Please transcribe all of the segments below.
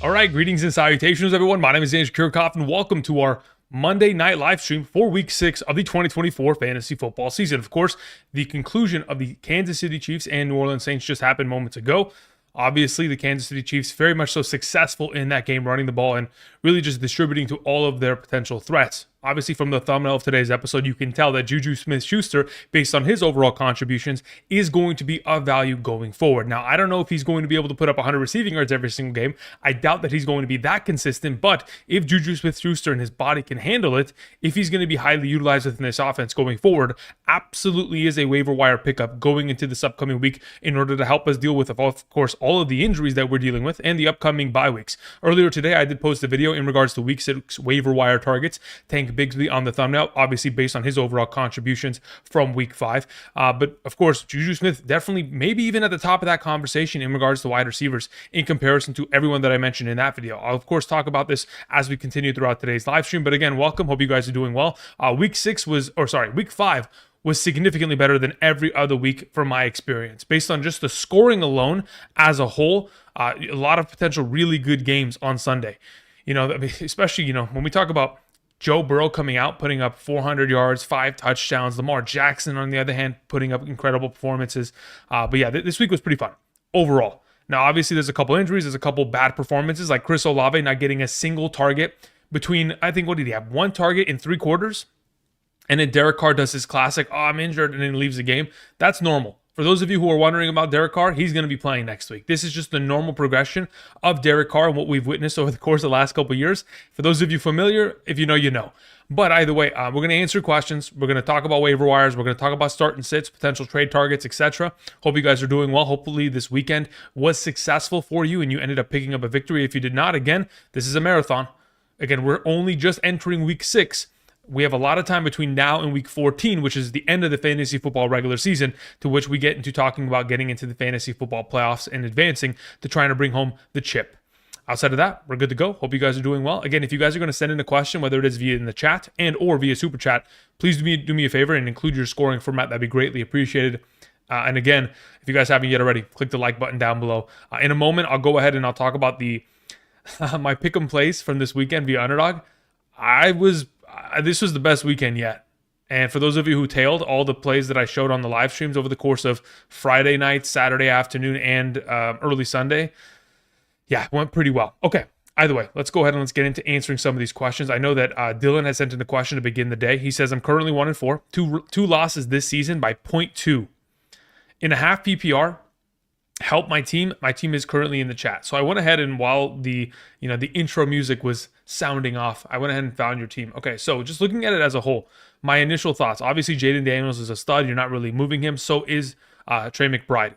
All right, greetings and salutations, everyone. My name is Andrew Kirchhoff, and welcome to our Monday night live stream for Week 6 of the 2024 fantasy football season. Of course, the conclusion of the Kansas City Chiefs and New Orleans Saints just happened moments ago. Obviously, the Kansas City Chiefs very much so successful in that game, running the ball and really just distributing to all of their potential threats. Obviously, from the thumbnail of today's episode, you can tell that Juju Smith-Schuster, based on his overall contributions, is going to be of value going forward. Now, I don't know if he's going to be able to put up 100 receiving yards every single game. I doubt that he's going to be that consistent, but if Juju Smith-Schuster and his body can handle it, if he's going to be highly utilized within this offense going forward, absolutely is a waiver wire pickup going into this upcoming week in order to help us deal with, of course, all of the injuries that we're dealing with and the upcoming bye weeks. Earlier today, I did post a video in regards to Week 6 waiver wire targets. Tank Bigsby on the thumbnail, obviously based on his overall contributions from Week 5. But of course, Juju Smith definitely maybe even at the top of that conversation in regards to wide receivers in comparison to everyone that I mentioned in that video. I'll of course talk about this as we continue throughout today's live stream. But again, welcome. Hope you guys are doing well. Week 5 was significantly better than every other week from my experience. Based on just the scoring alone as a whole, a lot of potential really good games on Sunday. Especially, when we talk about Joe Burrow coming out, putting up 400 yards, 5 touchdowns. Lamar Jackson, on the other hand, putting up incredible performances. But yeah, this week was pretty fun overall. Now, obviously, there's a couple injuries. There's a couple bad performances, like Chris Olave not getting a single target between, I think, what did he have? 1 target in 3 quarters? And then Derek Carr does his classic, I'm injured, and then leaves the game. That's normal. For those of you who are wondering about Derek Carr, he's going to be playing next week. This is just the normal progression of Derek Carr and what we've witnessed over the course of the last couple of years. For those of you familiar, if you know, you know. But either way, we're going to answer questions. We're going to talk about waiver wires. We're going to talk about start and sits, potential trade targets, etc. Hope you guys are doing well. Hopefully this weekend was successful for you and you ended up picking up a victory. If you did not, again, this is a marathon. Again, we're only just entering Week 6. We have a lot of time between now and Week 14, which is the end of the fantasy football regular season, to which we get into talking about getting into the fantasy football playoffs and advancing to trying to bring home the chip. Outside of that, we're good to go. Hope you guys are doing well. Again, if you guys are going to send in a question, whether it is via in the chat and or via super chat, please do me a favor and include your scoring format. That'd be greatly appreciated. And again, if you guys haven't yet already, click the like button down below. In a moment, I'll go ahead and I'll talk about the my pick 'em plays from this weekend via Underdog. This was the best weekend yet. And for those of you who tailed all the plays that I showed on the live streams over the course of Friday night, Saturday afternoon, and early Sunday, yeah, went pretty well. Okay, either way, let's go ahead and let's get into answering some of these questions. I know that Dylan has sent in a question to begin the day. He says, I'm currently 1-4, two losses this season by 0.2. In a half PPR, help my team. My team is currently in the chat. So I went ahead and while the intro music was sounding off, I went ahead and found your team. Okay, so just looking at it as a whole, my initial thoughts. Obviously, Jaden Daniels is a stud. You're not really moving him. So is Trey McBride.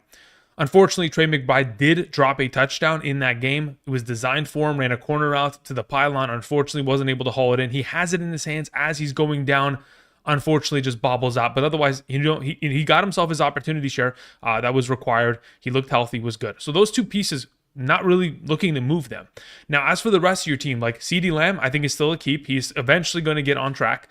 Unfortunately, Trey McBride did drop a touchdown in that game. It was designed for him, ran a corner out to the pylon. Unfortunately, wasn't able to haul it in. He has it in his hands as he's going down. Unfortunately, just bobbles out. But otherwise, he got himself his opportunity share that was required. He looked healthy, was good. So those two pieces, not really looking to move them. Now, as for the rest of your team, like CeeDee Lamb, I think is still a keep. He's eventually going to get on track.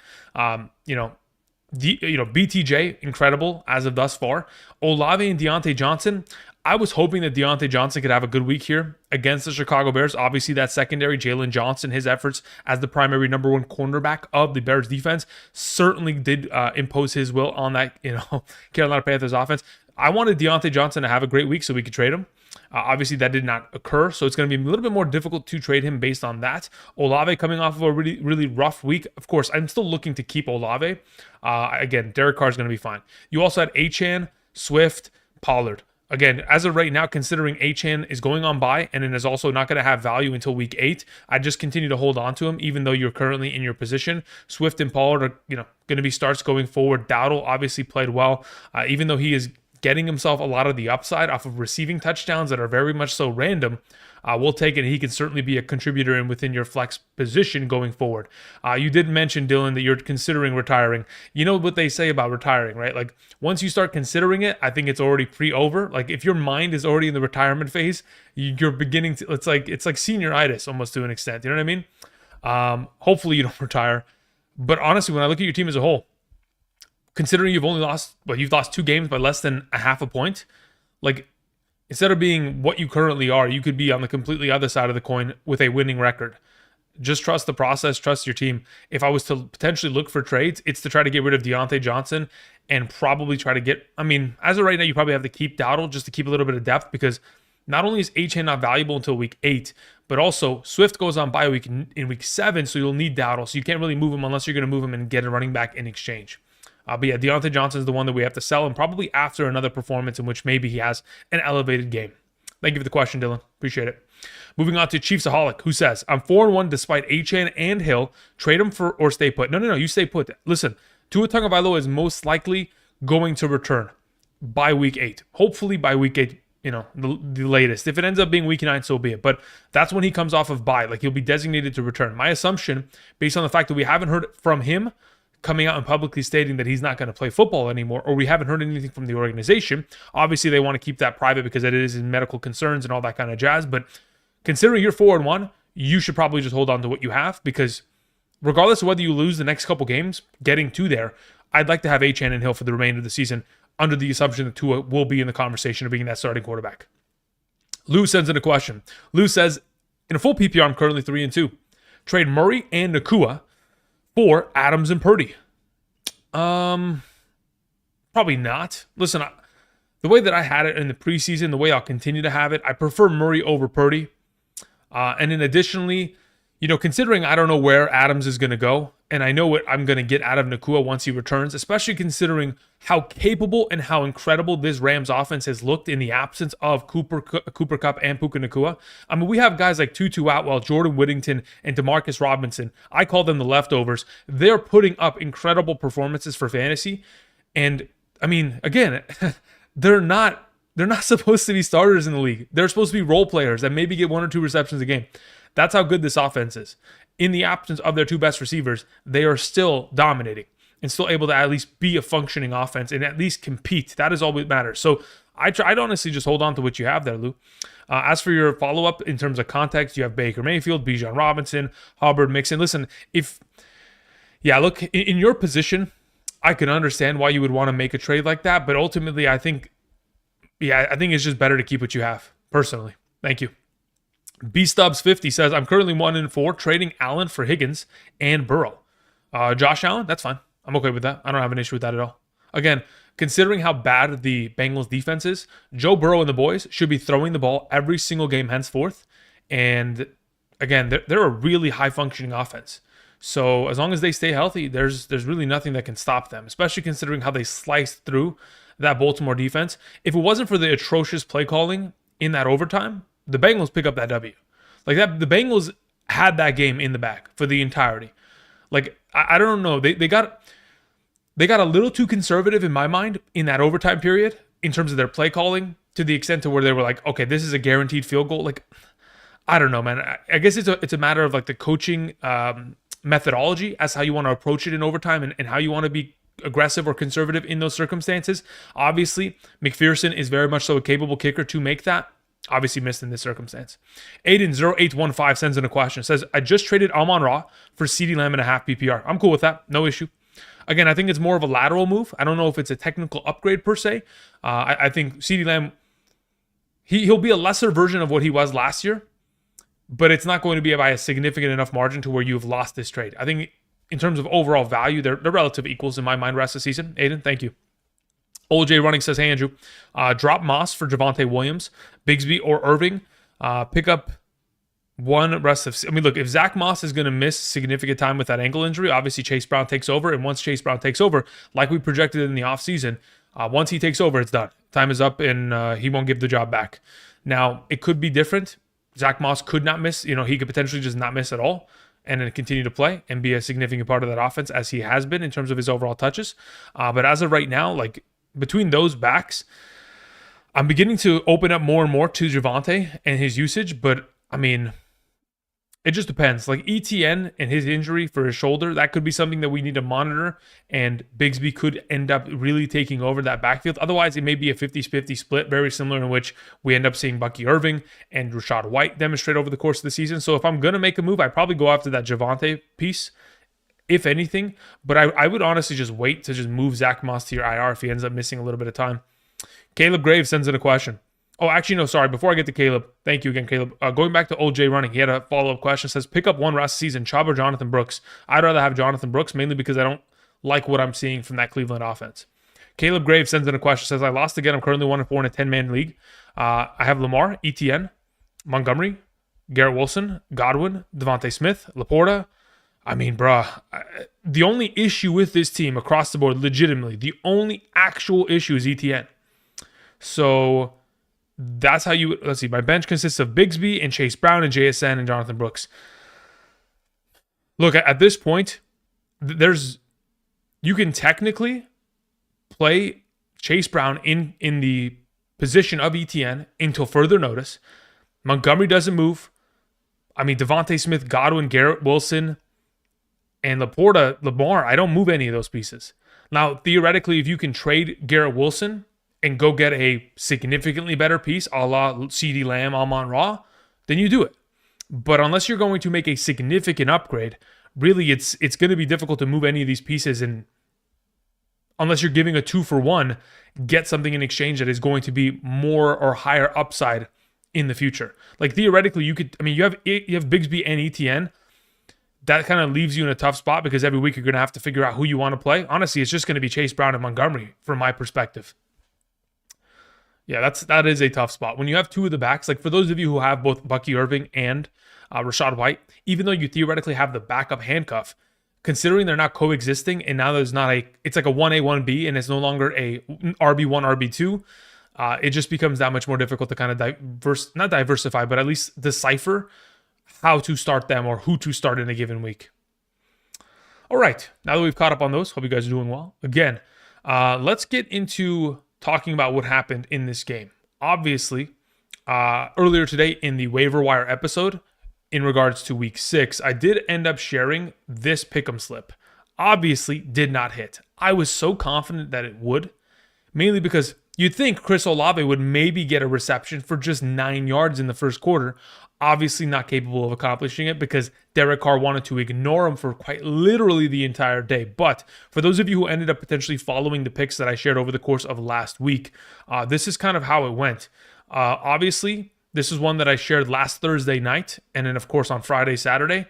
BTJ, incredible as of thus far. Olave and Deontay Johnson. I was hoping that Deontay Johnson could have a good week here against the Chicago Bears. Obviously, that secondary, Jalen Johnson, his efforts as the primary number 1 cornerback of the Bears defense certainly did impose his will on that, Carolina Panthers offense. I wanted Deontay Johnson to have a great week so we could trade him. Obviously, that did not occur, so it's going to be a little bit more difficult to trade him based on that. Olave coming off of a really, really rough week. Of course, I'm still looking to keep Olave. Again, Derek Carr is going to be fine. You also had Achane, Swift, Pollard. Again, as of right now, considering Achane is going on bye and then is also not going to have value until week 8, I just continue to hold on to him, even though you're currently in your position. Swift and Pollard are, going to be starts going forward. Dowdle obviously played well, even though he is getting himself a lot of the upside off of receiving touchdowns that are very much so random. We'll take it. He can certainly be a contributor and within your flex position going forward. You did mention, Dylan, that you're considering retiring. You know what they say about retiring, right? Like once you start considering it, I think it's already pre-over. Like if your mind is already in the retirement phase, you're beginning to. It's like senioritis almost to an extent. You know what I mean? Hopefully you don't retire. But honestly, when I look at your team as a whole, considering you've lost 2 games by less than a half a point, like instead of being what you currently are, you could be on the completely other side of the coin with a winning record. Just trust the process, trust your team. If I was to potentially look for trades, it's to try to get rid of Deontay Johnson and probably try to get, I mean, as of right now, you probably have to keep Dowdle just to keep a little bit of depth, because not only is Achane not valuable until week 8, but also Swift goes on bye week in week 7, so you'll need Dowdle. So you can't really move him unless you're going to move him and get a running back in exchange. But yeah, Deontay Johnson is the one that we have to sell, and probably after another performance in which maybe he has an elevated game. Thank you for the question, Dylan. Appreciate it. Moving on to Chiefsaholic, who says, I'm 4-1 despite Achane and Hill. Trade him for or stay put. No, you stay put. Listen, Tua Tagovailoa is most likely going to return by week 8. Hopefully by week 8, the latest. If it ends up being week 9, so be it. But that's when he comes off of bye. Like, he'll be designated to return. My assumption, based on the fact that we haven't heard from him coming out and publicly stating that he's not going to play football anymore, or we haven't heard anything from the organization. Obviously, they want to keep that private because it is in medical concerns and all that kind of jazz. But considering you're 4-1, you should probably just hold on to what you have, because regardless of whether you lose the next couple games, getting to there, I'd like to have Achane and Hill for the remainder of the season, under the assumption that Tua will be in the conversation of being that starting quarterback. Lou sends in a question. Lou says, in a full PPR, I'm currently 3-2. Trade Murray and Nakua for Adams and Purdy. Probably not. Listen, the way that I had it in the preseason, the way I'll continue to have it, I prefer Murray over Purdy. And then additionally, considering I don't know where Adams is going to go, and I know what I'm going to get out of Nakua once he returns, especially considering how capable and how incredible this Rams offense has looked in the absence of Cooper Kupp and Puka Nakua. I mean, we have guys like Tutu Atwell, Jordan Whittington, and Demarcus Robinson. I call them the leftovers. They're putting up incredible performances for fantasy. And, I mean, again, they're not supposed to be starters in the league. They're supposed to be role players that maybe get 1 or 2 receptions a game. That's how good this offense is. In the absence of their 2 best receivers, they are still dominating and still able to at least be a functioning offense and at least compete. That is all that matters. So I'd honestly just hold on to what you have there, Lou. As for your follow-up in terms of context, you have Baker Mayfield, Bijan Robinson, Hubbard, Mixon. Listen, look, in your position, I can understand why you would want to make a trade like that, but ultimately I think it's just better to keep what you have, personally. Thank you. B-Stubbs50 says, I'm currently 1-4, trading Allen for Higgins and Burrow. Josh Allen, that's fine. I'm okay with that. I don't have an issue with that at all. Again, considering how bad the Bengals defense is, Joe Burrow and the boys should be throwing the ball every single game henceforth. And again, they're a really high-functioning offense. So as long as they stay healthy, there's really nothing that can stop them, especially considering how they sliced through that Baltimore defense. If it wasn't for the atrocious play calling in that overtime, the Bengals pick up that W. Like that, the Bengals had that game in the bag for the entirety. Like, I don't know. They got a little too conservative in my mind in that overtime period in terms of their play calling, to the extent to where they were like, okay, this is a guaranteed field goal. Like, I don't know, man. I guess it's a matter of like the coaching methodology as how you want to approach it in overtime and how you want to be aggressive or conservative in those circumstances. Obviously, McPherson is very much so a capable kicker to make that. Obviously missed in this circumstance. Aiden0815 sends in a question. Says, I just traded Amon-Ra for CeeDee Lamb and a half PPR. I'm cool with that. No issue. Again, I think it's more of a lateral move. I don't know if it's a technical upgrade per se. I think CeeDee Lamb, he'll be a lesser version of what he was last year, but it's not going to be by a significant enough margin to where you've lost this trade. I think in terms of overall value, they're relative equals in my mind rest of the season. Aiden, thank you. OJ Running says, hey, Andrew, drop Moss for Javonte Williams, Bigsby, or Irving. Pick up one rest of... I mean, look, if Zach Moss is going to miss significant time with that ankle injury, obviously Chase Brown takes over. And once Chase Brown takes over, like we projected in the offseason, once he takes over, it's done. Time is up, and he won't give the job back. Now, it could be different. Zach Moss could not miss. He could potentially just not miss at all and then continue to play and be a significant part of that offense, as he has been in terms of his overall touches. But as of right now, like, between those backs, I'm beginning to open up more and more to Javonte and his usage, but I mean, it just depends. Like ETN and his injury for his shoulder, that could be something that we need to monitor, and Bigsby could end up really taking over that backfield. Otherwise, it may be a 50-50 split, very similar in which we end up seeing Bucky Irving and Rachaad White demonstrate over the course of the season. So if I'm going to make a move, I'd probably go after that Javonte piece, if anything, but I would honestly just wait to just move Zach Moss to your IR if he ends up missing a little bit of time. Caleb Graves sends in a question. Oh, actually, no, sorry. Before I get to Caleb, thank you again, Caleb. Going back to OJ running, he had a follow-up question. Says, pick up one rest of the season, Chubb or Jonathan Brooks. I'd rather have Jonathan Brooks, mainly because I don't like what I'm seeing from that Cleveland offense. Caleb Graves sends in a question. Says, I lost again. I'm currently 1-4 in a 10-man league. I have Lamar, Etienne, Montgomery, Garrett Wilson, Godwin, Devontae Smith, Laporta. I mean, bruh, the only issue with this team across the board, legitimately, the only actual issue is Etienne. So that's how you, let's see, my bench consists of Bigsby and Chase Brown and JSN and Jonathan Brooks. Look, at this point, you can technically play Chase Brown in the position of Etienne until further notice. Montgomery doesn't move. I mean, Devontae Smith, Godwin, Garrett Wilson, and Laporta, Lamar, I don't move any of those pieces. Now, theoretically, if you can trade Garrett Wilson and go get a significantly better piece, a la CeeDee Lamb, Amon-Ra, then you do it. But unless you're going to make a significant upgrade, really it's going to be difficult to move any of these pieces, and unless you're giving a 2-for-1, get something in exchange that is going to be more or higher upside in the future. Like theoretically, you have Bigsby and Etienne. That kind of leaves you in a tough spot because every week you're going to have to figure out who you want to play. Honestly, it's just going to be Chase Brown and Montgomery from my perspective. Yeah, that is a tough spot. When you have two of the backs, like for those of you who have both Bucky Irving and Rachaad White, even though you theoretically have the backup handcuff, considering they're not coexisting and now it's like a 1A, 1B and it's no longer a RB1, RB2, it just becomes that much more difficult to kind of not diversify, but at least decipher how to start them or who to start in a given week. All right, now that we've caught up on those, hope you guys are doing well. Again, let's get into talking about what happened in this game. Obviously, earlier today in the waiver wire episode, in regards to week 6, I did end up sharing this pick'em slip. Obviously, did not hit. I was so confident that it would, mainly because you'd think Chris Olave would maybe get a reception for just 9 yards in the first quarter. Obviously not capable of accomplishing it because Derek Carr wanted to ignore him for quite literally the entire day. But for those of you who ended up potentially following the picks that I shared over the course of last week, this is kind of how it went. Obviously, this is one that I shared last Thursday night, and then of course on Friday, Saturday.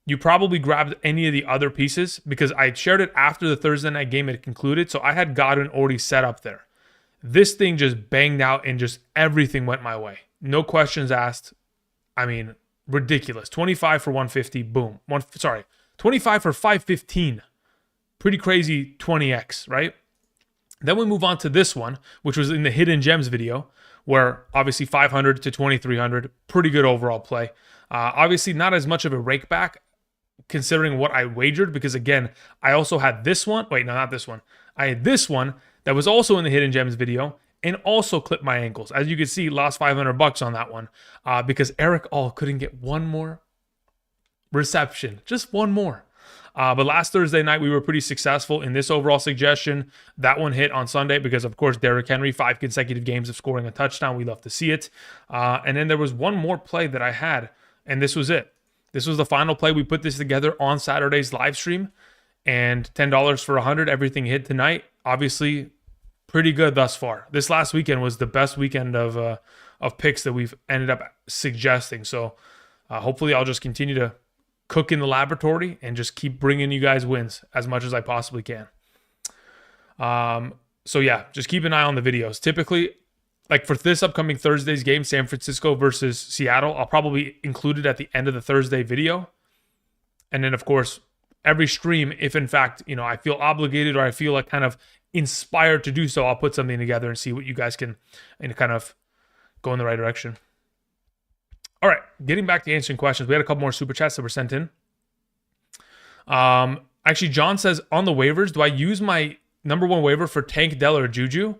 You probably grabbed any of the other pieces because I shared it after the Thursday night game had concluded, so I had Godwin already set up there. This thing just banged out and just everything went my way. No questions asked. I mean, ridiculous. 25 for 150, boom. 25 for 515. Pretty crazy 20x, right? Then we move on to this one, which was in the Hidden Gems video, where obviously 500 to 2,300, pretty good overall play. Obviously not as much of a rake back considering what I wagered, because again, I also had this one. Wait, no, not this one. I had this one that was also in the Hidden Gems video and also clipped my ankles. As you can see, lost $500 on that one because Eric All couldn't get one more reception, just one more. But last Thursday night, we were pretty successful in this overall suggestion. That one hit on Sunday because, of course, Derrick Henry, 5 consecutive games of scoring a touchdown. We love to see it. And then there was one more play that I had, and this was it. This was the final play. We put this together on Saturday's live stream, and $10 for 100. Everything hit tonight. Obviously, pretty good thus far. This last weekend was the best weekend of picks that we've ended up suggesting. So hopefully I'll just continue to cook in the laboratory and just keep bringing you guys wins as much as I possibly can. So yeah, just keep an eye on the videos. Typically, like for this upcoming Thursday's game, San Francisco versus Seattle, I'll probably include it at the end of the Thursday video. And then of course, every stream, if in fact, I feel obligated or I feel like kind of inspired to do so, I'll put something together and see what you guys can kind of go in the right direction. All right, getting back to answering questions. We had a couple more super chats that were sent in. Actually, John says, on the waivers, do I use my number one waiver for Tank Dell or Juju?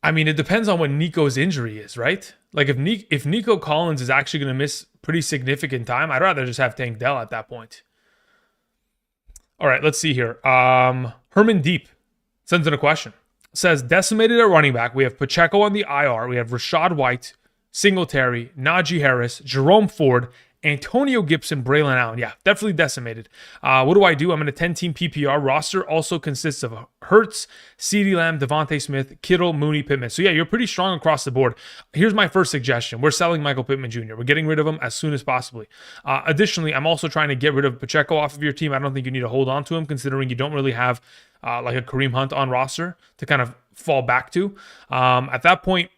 I mean, it depends on what Nico's injury is, right? Like if Nico Collins is actually going to miss pretty significant time, I'd rather just have Tank Dell at that point. All right, let's see here. Herman Deep sends in a question. Says, decimated at running back. We have Pacheco on the IR. We have Rachaad White, Singletary, Najee Harris, Jerome Ford, Antonio Gibson, Braylon Allen. Yeah, definitely decimated. What do? I'm in a 10-team PPR roster. Also consists of Hurts, CeeDee Lamb, Devontae Smith, Kittle, Mooney, Pittman. So yeah, you're pretty strong across the board. Here's my first suggestion. We're selling Michael Pittman Jr. We're getting rid of him as soon as possibly. Additionally, I'm also trying to get rid of Pacheco off of your team. I don't think you need to hold on to him, considering you don't really have like a Kareem Hunt on roster to kind of fall back to. At that point,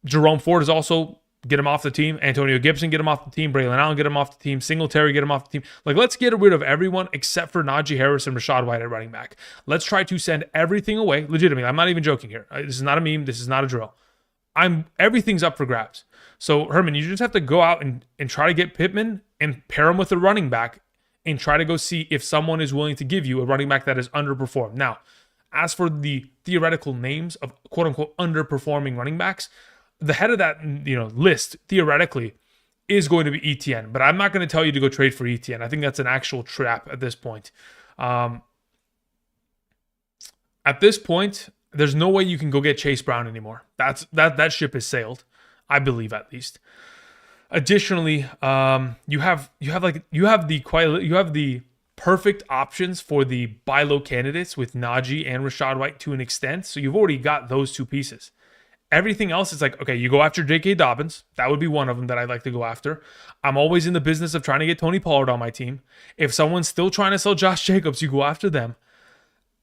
Jerome Ford is also, get him off the team. Antonio Gibson, get him off the team. Braylon Allen, get him off the team. Singletary, get him off the team. Like, let's get rid of everyone except for Najee Harris and Rachaad White at running back. Let's try to send everything away. Legitimately, I'm not even joking here. This is not a meme. This is not a drill. Everything's up for grabs. So, Herman, you just have to go out and try to get Pittman and pair him with a running back and try to go see if someone is willing to give you a running back that is underperformed. Now, as for the theoretical names of quote-unquote underperforming running backs, the head of that list theoretically is going to be ETN, but I'm not going to tell you to go trade for ETN. I think that's an actual trap at this point. At this point, there's no way you can go get Chase Brown anymore. That ship has sailed, I believe at least. Additionally, you have the perfect options for the buy low candidates with Najee and Rachaad White to an extent. So you've already got those two pieces. Everything else is like, okay, you go after J.K. Dobbins. That would be one of them that I'd like to go after. I'm always in the business of trying to get Tony Pollard on my team. If someone's still trying to sell Josh Jacobs, you go after them.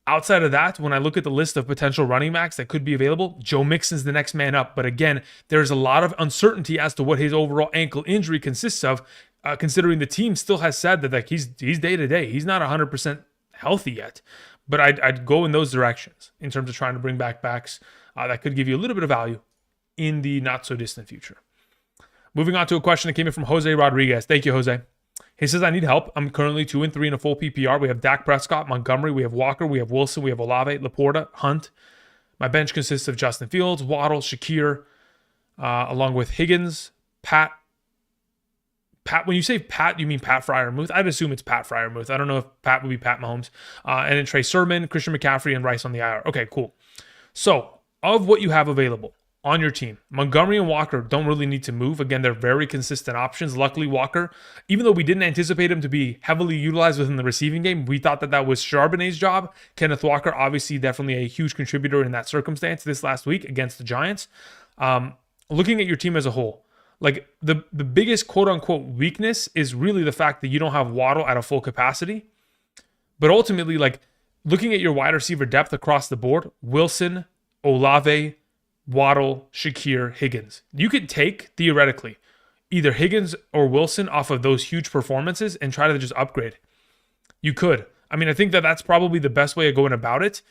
Outside of that, when I look at the list of potential running backs that could be available, Joe Mixon's the next man up. But again, there's a lot of uncertainty as to what his overall ankle injury consists of, considering the team still has said that like he's day to day. He's not 100% healthy yet. But I'd go in those directions in terms of trying to bring back backs that could give you a little bit of value in the not-so-distant future. Moving on to a question that came in from Jose Rodriguez. Thank you, Jose. He says, I need help. I'm currently 2-3 in a full PPR. We have Dak Prescott, Montgomery, we have Walker, we have Wilson, we have Olave, Laporta, Hunt. My bench consists of Justin Fields, Waddle, Shakir, along with Higgins, Pat. When you say Pat, you mean Pat Freiermuth? I'd assume it's Pat Freiermuth. I don't know if Pat would be Pat Mahomes. And then Trey Sermon, Christian McCaffrey, and Rice on the IR. Okay, cool. So, of what you have available on your team, Montgomery and Walker don't really need to move. Again, they're very consistent options. Luckily, Walker, even though we didn't anticipate him to be heavily utilized within the receiving game, we thought that was Charbonnet's job. Kenneth Walker, obviously, definitely a huge contributor in that circumstance this last week against the Giants. Looking at your team as a whole, like the biggest quote-unquote weakness is really the fact that you don't have Waddle at a full capacity. But ultimately, like looking at your wide receiver depth across the board, Wilson, Olave, Waddle, Shakir, Higgins. You could take, theoretically, either Higgins or Wilson off of those huge performances and try to just upgrade. You could. I mean, I think that's probably the best way of going about it.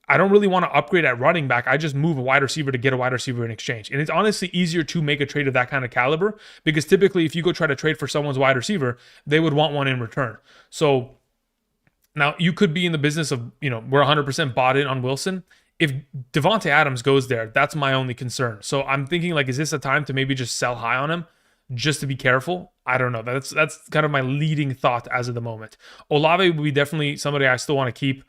I don't really want to upgrade at running back. I just move a wide receiver to get a wide receiver in exchange. And it's honestly easier to make a trade of that kind of caliber because typically if you go try to trade for someone's wide receiver, they would want one in return. So now you could be in the business of, we're 100% bought in on Wilson. If Devontae Adams goes there, that's my only concern. So I'm thinking like, is this a time to maybe just sell high on him just to be careful? I don't know. That's kind of my leading thought as of the moment. Olave would be definitely somebody I still want to keep.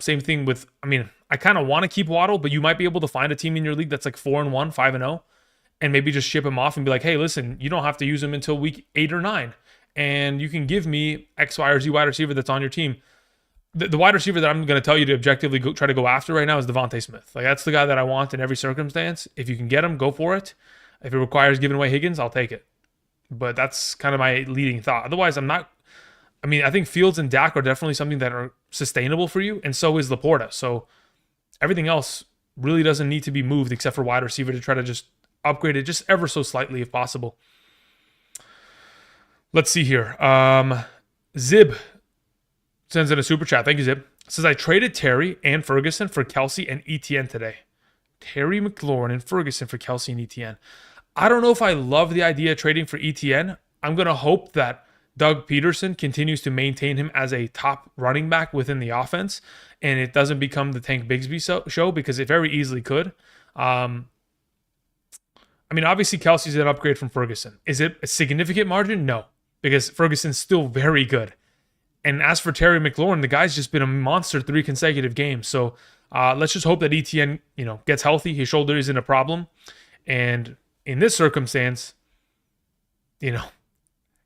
Same thing with, I kind of want to keep Waddle, but you might be able to find a team in your league that's like 4-1, 5-0, and maybe just ship him off and be like, hey, listen, you don't have to use him until week 8 or 9, and you can give me X, Y, or Z wide receiver that's on your team. The wide receiver that I'm going to tell you to objectively try to go after right now is Devontae Smith. Like that's the guy that I want in every circumstance. If you can get him, go for it. If it requires giving away Higgins, I'll take it. But that's kind of my leading thought. Otherwise, I think Fields and Dak are definitely something that are sustainable for you, and so is Laporta. So everything else really doesn't need to be moved except for wide receiver to try to just upgrade it just ever so slightly if possible. Let's see here. Zib sends in a super chat. Thank you, Zib. Says, I traded Terry and Ferguson for Kelsey and ETN today. Terry McLaurin and Ferguson for Kelsey and ETN. I don't know if I love the idea of trading for ETN. I'm going to hope that Doug Peterson continues to maintain him as a top running back within the offense, and it doesn't become the Tank Bigsby show because it very easily could. Obviously Kelsey's an upgrade from Ferguson. Is it a significant margin? No, because Ferguson's still very good. And as for Terry McLaurin, the guy's just been a monster 3 consecutive games. So let's just hope that ETN, gets healthy. His shoulder isn't a problem. And in this circumstance,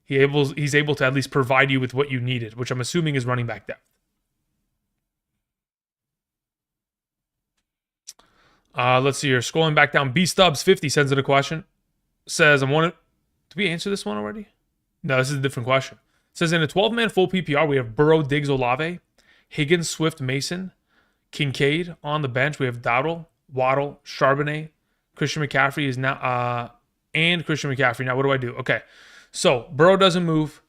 he's able to at least provide you with what you needed, which I'm assuming is running back depth. Let's see here. Scrolling back down, B Stubbs 50 sends in a question. Says, I'm wondering, did we answer this one already? No, this is a different question. Says, in a 12-man full PPR, we have Burrow, Diggs, Olave, Higgins, Swift, Mason, Kincaid. On the bench, we have Dowdle, Waddle, Charbonnet, Christian McCaffrey is now, and Christian McCaffrey. Now, what do I do? Okay, so Burrow doesn't move.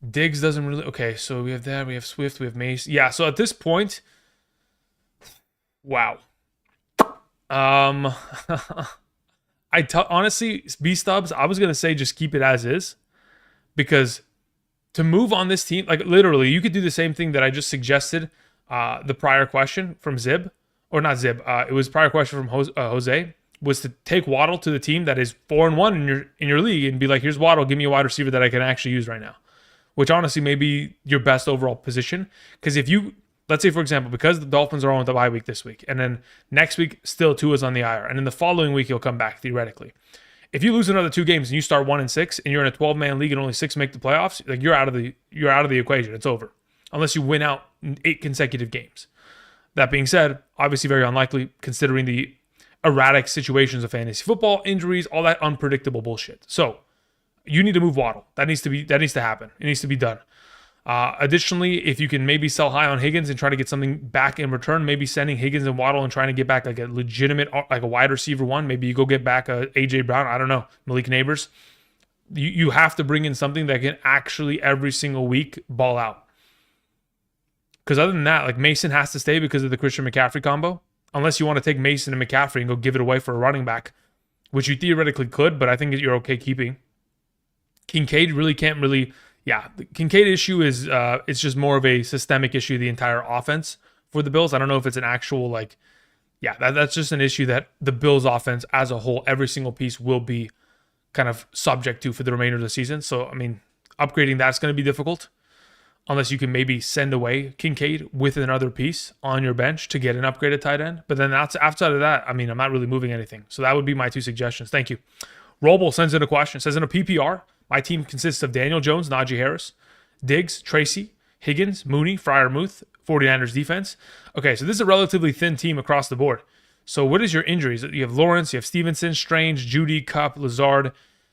Diggs doesn't really. Okay, so we have that. We have Swift. We have Mason. Yeah, so at this point, wow. Honestly, B Stubbs, I was gonna say just keep it as is, because to move on this team, like literally, you could do the same thing that I just suggested. The prior question from Zib, or not Zib, it was prior question from Jose, was to take Waddle to the team that is 4-1 in your league and be like, here's Waddle, give me a wide receiver that I can actually use right now, which honestly may be your best overall position. Because if you, let's say for example, because the Dolphins are on the bye week this week, and then next week still Tua's on the IR, and then the following week he'll come back theoretically. If you lose another 2 games and you start 1-6 and you're in a 12-man league and only 6 make the playoffs, like you're out of the equation. It's over. Unless you win out 8 consecutive games. That being said, obviously very unlikely considering the erratic situations of fantasy football, injuries, all that unpredictable bullshit. So you need to move Waddle. That needs to happen. It needs to be done. Additionally, if you can maybe sell high on Higgins and try to get something back in return, maybe sending Higgins and Waddle and trying to get back like a legitimate, like a wide receiver one. Maybe you go get back a AJ Brown. I don't know, Malik Neighbors. You have to bring in something that can actually every single week ball out. Because other than that, like Mason has to stay because of the Christian McCaffrey combo. Unless you want to take Mason and McCaffrey and go give it away for a running back, which you theoretically could, but I think you're okay keeping. Kincaid really can't really. Yeah, the Kincaid issue is it's just more of a systemic issue, the entire offense for the Bills. I don't know if it's an actual, like, yeah, that's just an issue that the Bills offense as a whole, every single piece will be kind of subject to for the remainder of the season. So, I mean, upgrading that's going to be difficult unless you can maybe send away Kincaid with another piece on your bench to get an upgraded tight end. But then that's outside of that, I mean, I'm not really moving anything. So that would be my 2 suggestions. Thank you. Roble sends in a question. Says, in a PPR, my team consists of Daniel Jones, Najee Harris, Diggs, Tracy, Higgins, Mooney, Freiermuth, 49ers defense. Okay, so this is a relatively thin team across the board. So what is your injuries? You have Lawrence, you have Stevenson, Strange, Judy, Kupp, Lazard.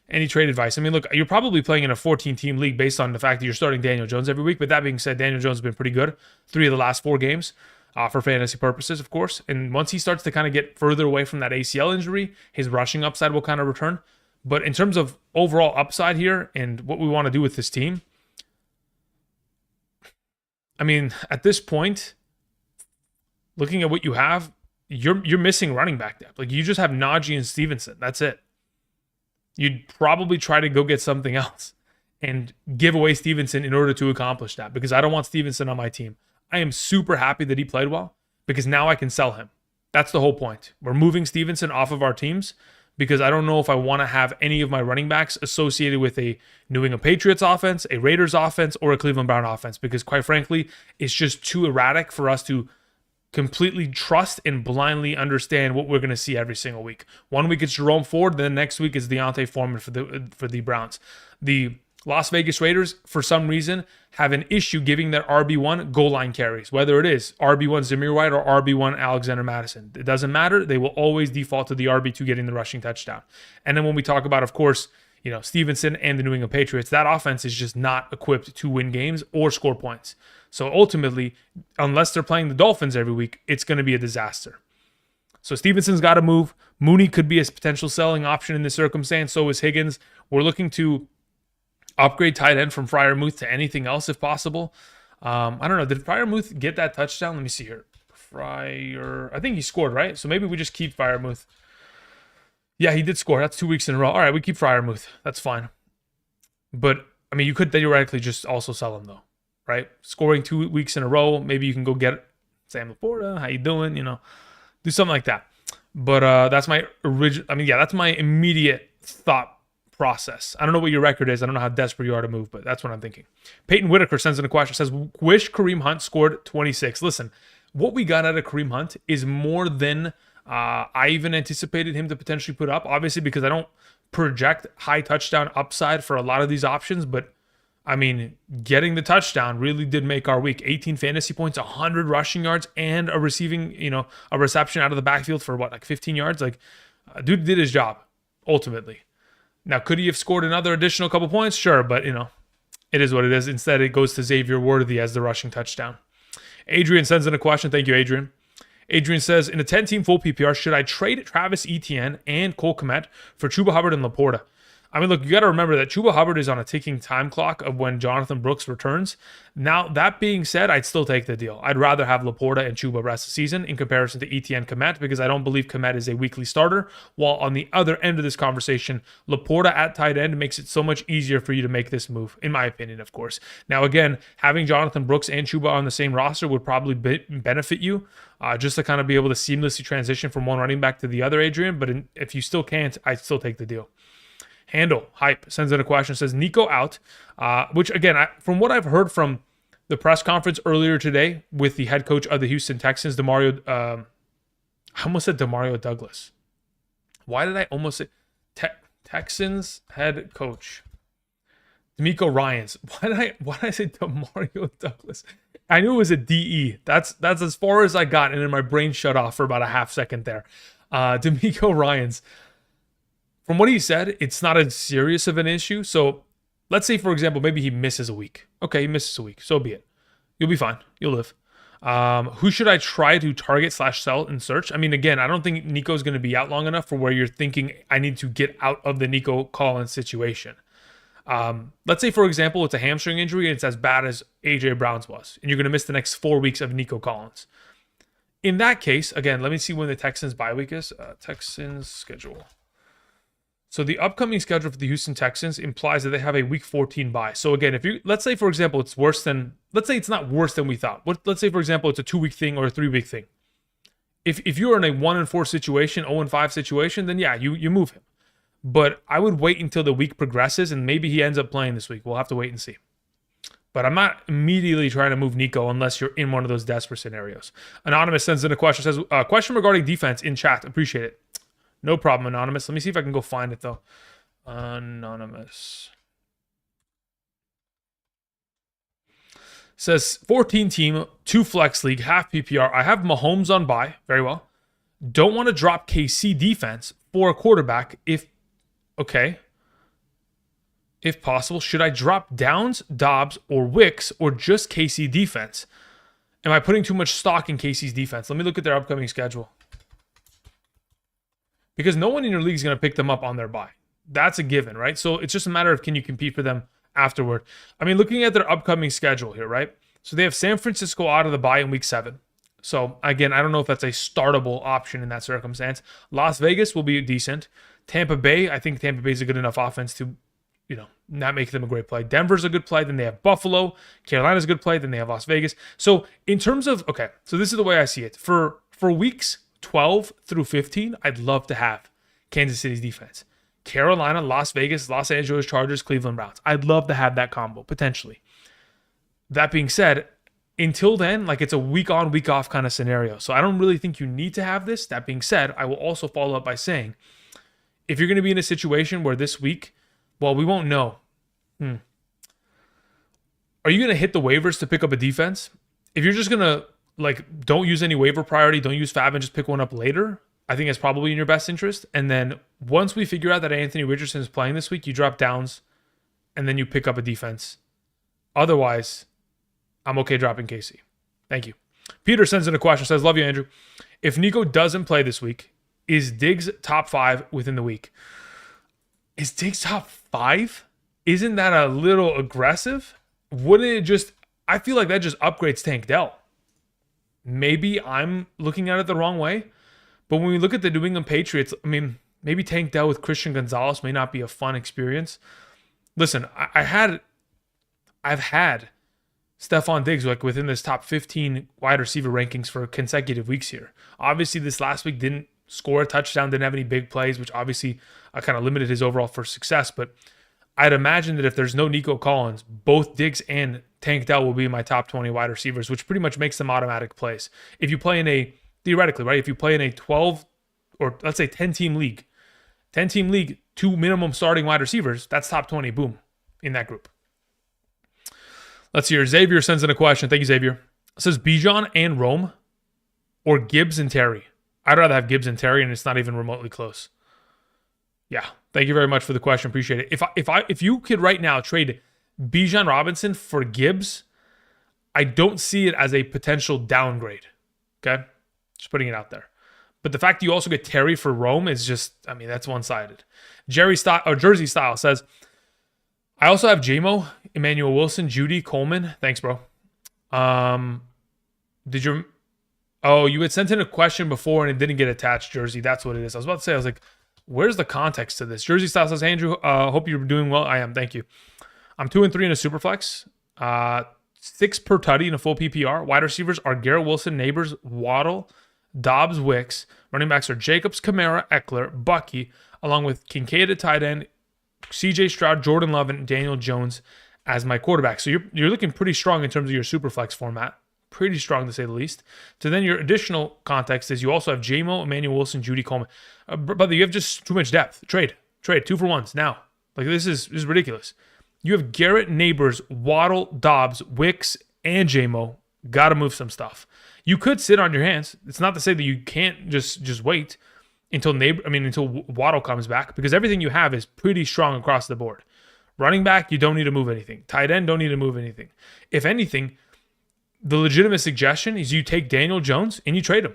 Any trade advice? I mean, look, you're probably playing in a 14-team league based on the fact that you're starting Daniel Jones every week. But that being said, Daniel Jones has been pretty good. 3 of the last 4 games for fantasy purposes, of course. And once he starts to kind of get further away from that ACL injury, his rushing upside will kind of return. But in terms of overall upside here and what we want to do with this team, I mean, at this point, looking at what you have, you're missing running back depth. Like, you just have Najee and Stevenson. That's it. You'd probably try to go get something else and give away Stevenson in order to accomplish that, because I don't want Stevenson on my team. I am super happy that he played well because now I can sell him. That's the whole point. We're moving Stevenson off of our teams because I don't know if I want to have any of my running backs associated with a New England Patriots offense, a Raiders offense, or a Cleveland Brown offense, because quite frankly, it's just too erratic for us to completely trust and blindly understand what we're going to see every single week. One week it's Jerome Ford, then the next week is Deontay Foreman for the Browns. The Las Vegas Raiders, for some reason, have an issue giving their RB1 goal line carries, whether it is RB1 Zamir White or RB1 Alexander Madison. It doesn't matter. They will always default to the RB2 getting the rushing touchdown. And then when we talk about, of course, Stevenson and the New England Patriots, that offense is just not equipped to win games or score points. So ultimately, unless they're playing the Dolphins every week, it's going to be a disaster. So Stevenson's got to move. Mooney could be a potential selling option in this circumstance. So is Higgins. We're looking to upgrade tight end from Freiermuth to anything else if possible. I don't know. Did Freiermuth get that touchdown? Let me see here. I think he scored, right? So maybe we just keep Freiermuth. Yeah, he did score. That's 2 weeks in a row. All right, we keep Freiermuth. That's fine. But, I mean, you could theoretically just also sell him, though, right? Scoring 2 weeks in a row. Maybe you can go get Sam Laporta. How you doing? Do something like that. But that's my that's my immediate thought process. I don't know what your record is. I don't know how desperate you are to move, but that's what I'm thinking. Peyton Whitaker sends in a question. Says, wish Kareem Hunt scored 26. Listen, what we got out of Kareem Hunt is more than I even anticipated him to potentially put up, obviously, because I don't project high touchdown upside for a lot of these options. But I mean, getting the touchdown really did make our week. 18 fantasy points, 100 rushing yards, and a receiving, a reception out of the backfield for what, like 15 yards? Like, dude did his job, ultimately. Now, could he have scored another additional couple points? Sure, but, it is what it is. Instead, it goes to Xavier Worthy as the rushing touchdown. Adrian sends in a question. Thank you, Adrian. Adrian says, in a 10-team full PPR, should I trade Travis Etienne and Cole Kmet for Chuba Hubbard and Laporta? I mean, look, you got to remember that Chuba Hubbard is on a ticking time clock of when Jonathan Brooks returns. Now, that being said, I'd still take the deal. I'd rather have Laporta and Chuba rest the season in comparison to Etienne Kmet because I don't believe Kmet is a weekly starter. While on the other end of this conversation, Laporta at tight end makes it so much easier for you to make this move, in my opinion, of course. Now, again, having Jonathan Brooks and Chuba on the same roster would probably benefit you just to kind of be able to seamlessly transition from one running back to the other, Adrian. But if you still can't, I'd still take the deal. Handle Hype sends in a question, says Nico out, which again, from what I've heard from the press conference earlier today with the head coach of the Houston Texans, I almost said Demario Douglas. Why did I almost say Texans head coach? D'Amico Ryans. Why did I say Demario Douglas? I knew it was a DE. That's as far as I got, and then my brain shut off for about a half second there. D'Amico Ryans. From what he said, it's not as serious of an issue. So let's say, for example, maybe he misses a week. Okay, he misses a week. So be it. You'll be fine. You'll live. Who should I try to target/sell and search? I mean, again, I don't think Nico's going to be out long enough for where you're thinking I need to get out of the Nico Collins situation. Let's say, for example, it's a hamstring injury and it's as bad as A.J. Brown's was, and you're going to miss the next 4 weeks of Nico Collins. In that case, again, let me see when the Texans bye week is. Texans schedule. So the upcoming schedule for the Houston Texans implies that they have a week 14 bye. So again, let's say, for example, let's say it's not worse than we thought. Let's say, for example, it's a 2-week thing or a 3-week thing. If you're in a 1-4 situation, 0-5 situation, then yeah, you move him. But I would wait until the week progresses and maybe he ends up playing this week. We'll have to wait and see. But I'm not immediately trying to move Nico unless you're in one of those desperate scenarios. Anonymous sends in a question, says, question regarding defense in chat. Appreciate it. No problem, Anonymous. Let me see if I can go find it, though. Anonymous. Says 14-team, 2 flex league, half PPR. I have Mahomes on bye. Very well. Don't want to drop KC defense for a quarterback if possible. Should I drop Downs, Dobbs, or Wicks, or just KC defense? Am I putting too much stock in KC's defense? Let me look at their upcoming schedule. Because no one in your league is going to pick them up on their bye. That's a given, right? So it's just a matter of can you compete for them afterward. I mean, looking at their upcoming schedule here, right? So they have San Francisco out of the bye in week 7. So again, I don't know if that's a startable option in that circumstance. Las Vegas will be decent. Tampa Bay, I think Tampa Bay is a good enough offense to, not make them a great play. Denver's a good play. Then they have Buffalo. Carolina's a good play. Then they have Las Vegas. So in terms of, so this is the way I see it. For weeks 12 through 15, I'd love to have Kansas City's defense. Carolina, Las Vegas, Los Angeles Chargers, Cleveland Browns. I'd love to have that combo, potentially. That being said, until then, it's a week on, week off kind of scenario. So I don't really think you need to have this. That being said, I will also follow up by saying, if you're going to be in a situation where this week, well, we won't know. Are you going to hit the waivers to pick up a defense? If you're just going to don't use any waiver priority, don't use Fab and just pick one up later, I think it's probably in your best interest. And then once we figure out that Anthony Richardson is playing this week, you drop Downs and then you pick up a defense. Otherwise, I'm okay dropping Casey. Thank you. Peter sends in a question, says, love you, Andrew. If Nico doesn't play this week, is Diggs top 5 within the week? Is Diggs top 5? Isn't that a little aggressive? Wouldn't it just, I feel like that just upgrades Tank Dell. Maybe I'm looking at it the wrong way, but when we look at the New England Patriots, I mean, maybe Tank Dell with Christian Gonzalez may not be a fun experience. Listen, I've had Stephon Diggs within this top 15 wide receiver rankings for consecutive weeks here. Obviously, this last week didn't score a touchdown, didn't have any big plays, which obviously kind of limited his overall for success. But I'd imagine that if there's no Nico Collins, both Diggs and Tank Dell will be my top 20 wide receivers, which pretty much makes them automatic plays. If you play in a theoretically, right? If you play in a 12 or let's say 10-team league, 2 minimum starting wide receivers, that's top 20, boom, in that group. Let's see here. Xavier sends in a question. Thank you, Xavier. It says Bijan and Rome or Gibbs and Terry. I'd rather have Gibbs and Terry, and it's not even remotely close. Yeah, thank you very much for the question. Appreciate it. If you could right now trade Bijan Robinson for Gibbs, I don't see it as a potential downgrade. Okay, just putting it out there. But the fact that you also get Terry for Rome is just, I mean, that's one-sided. Jersey Style says, I also have JMO, Emmanuel Wilson, Judy, Coleman. Thanks, bro. You had sent in a question before and it didn't get attached, Jersey. That's what it is. I was about to say, I was like, where's the context to this? Jersey Style says, Andrew, hope you're doing well. I am. Thank you. I'm 2-3 in a Superflex. 6 per tutty in a full PPR. Wide receivers are Garrett Wilson, Neighbors, Waddle, Dobbs, Wicks. Running backs are Jacobs, Kamara, Eckler, Bucky, along with Kincaid at tight end, CJ Stroud, Jordan Love, and Daniel Jones as my quarterback. So you're looking pretty strong in terms of your Superflex format. Pretty strong to say the least. So then your additional context is you also have JMO, Emmanuel Wilson, Judy Coleman. Brother, you have just too much depth. Trade 2-for-1s now. Like this is ridiculous. You have Garrett, Neighbors, Waddle, Dobbs, Wicks, and JMO. Got to move some stuff. You could sit on your hands. It's not to say that you can't just wait until Waddle comes back, because everything you have is pretty strong across the board. Running back, you don't need to move anything. Tight end, don't need to move anything. If anything, the legitimate suggestion is you take Daniel Jones and you trade him.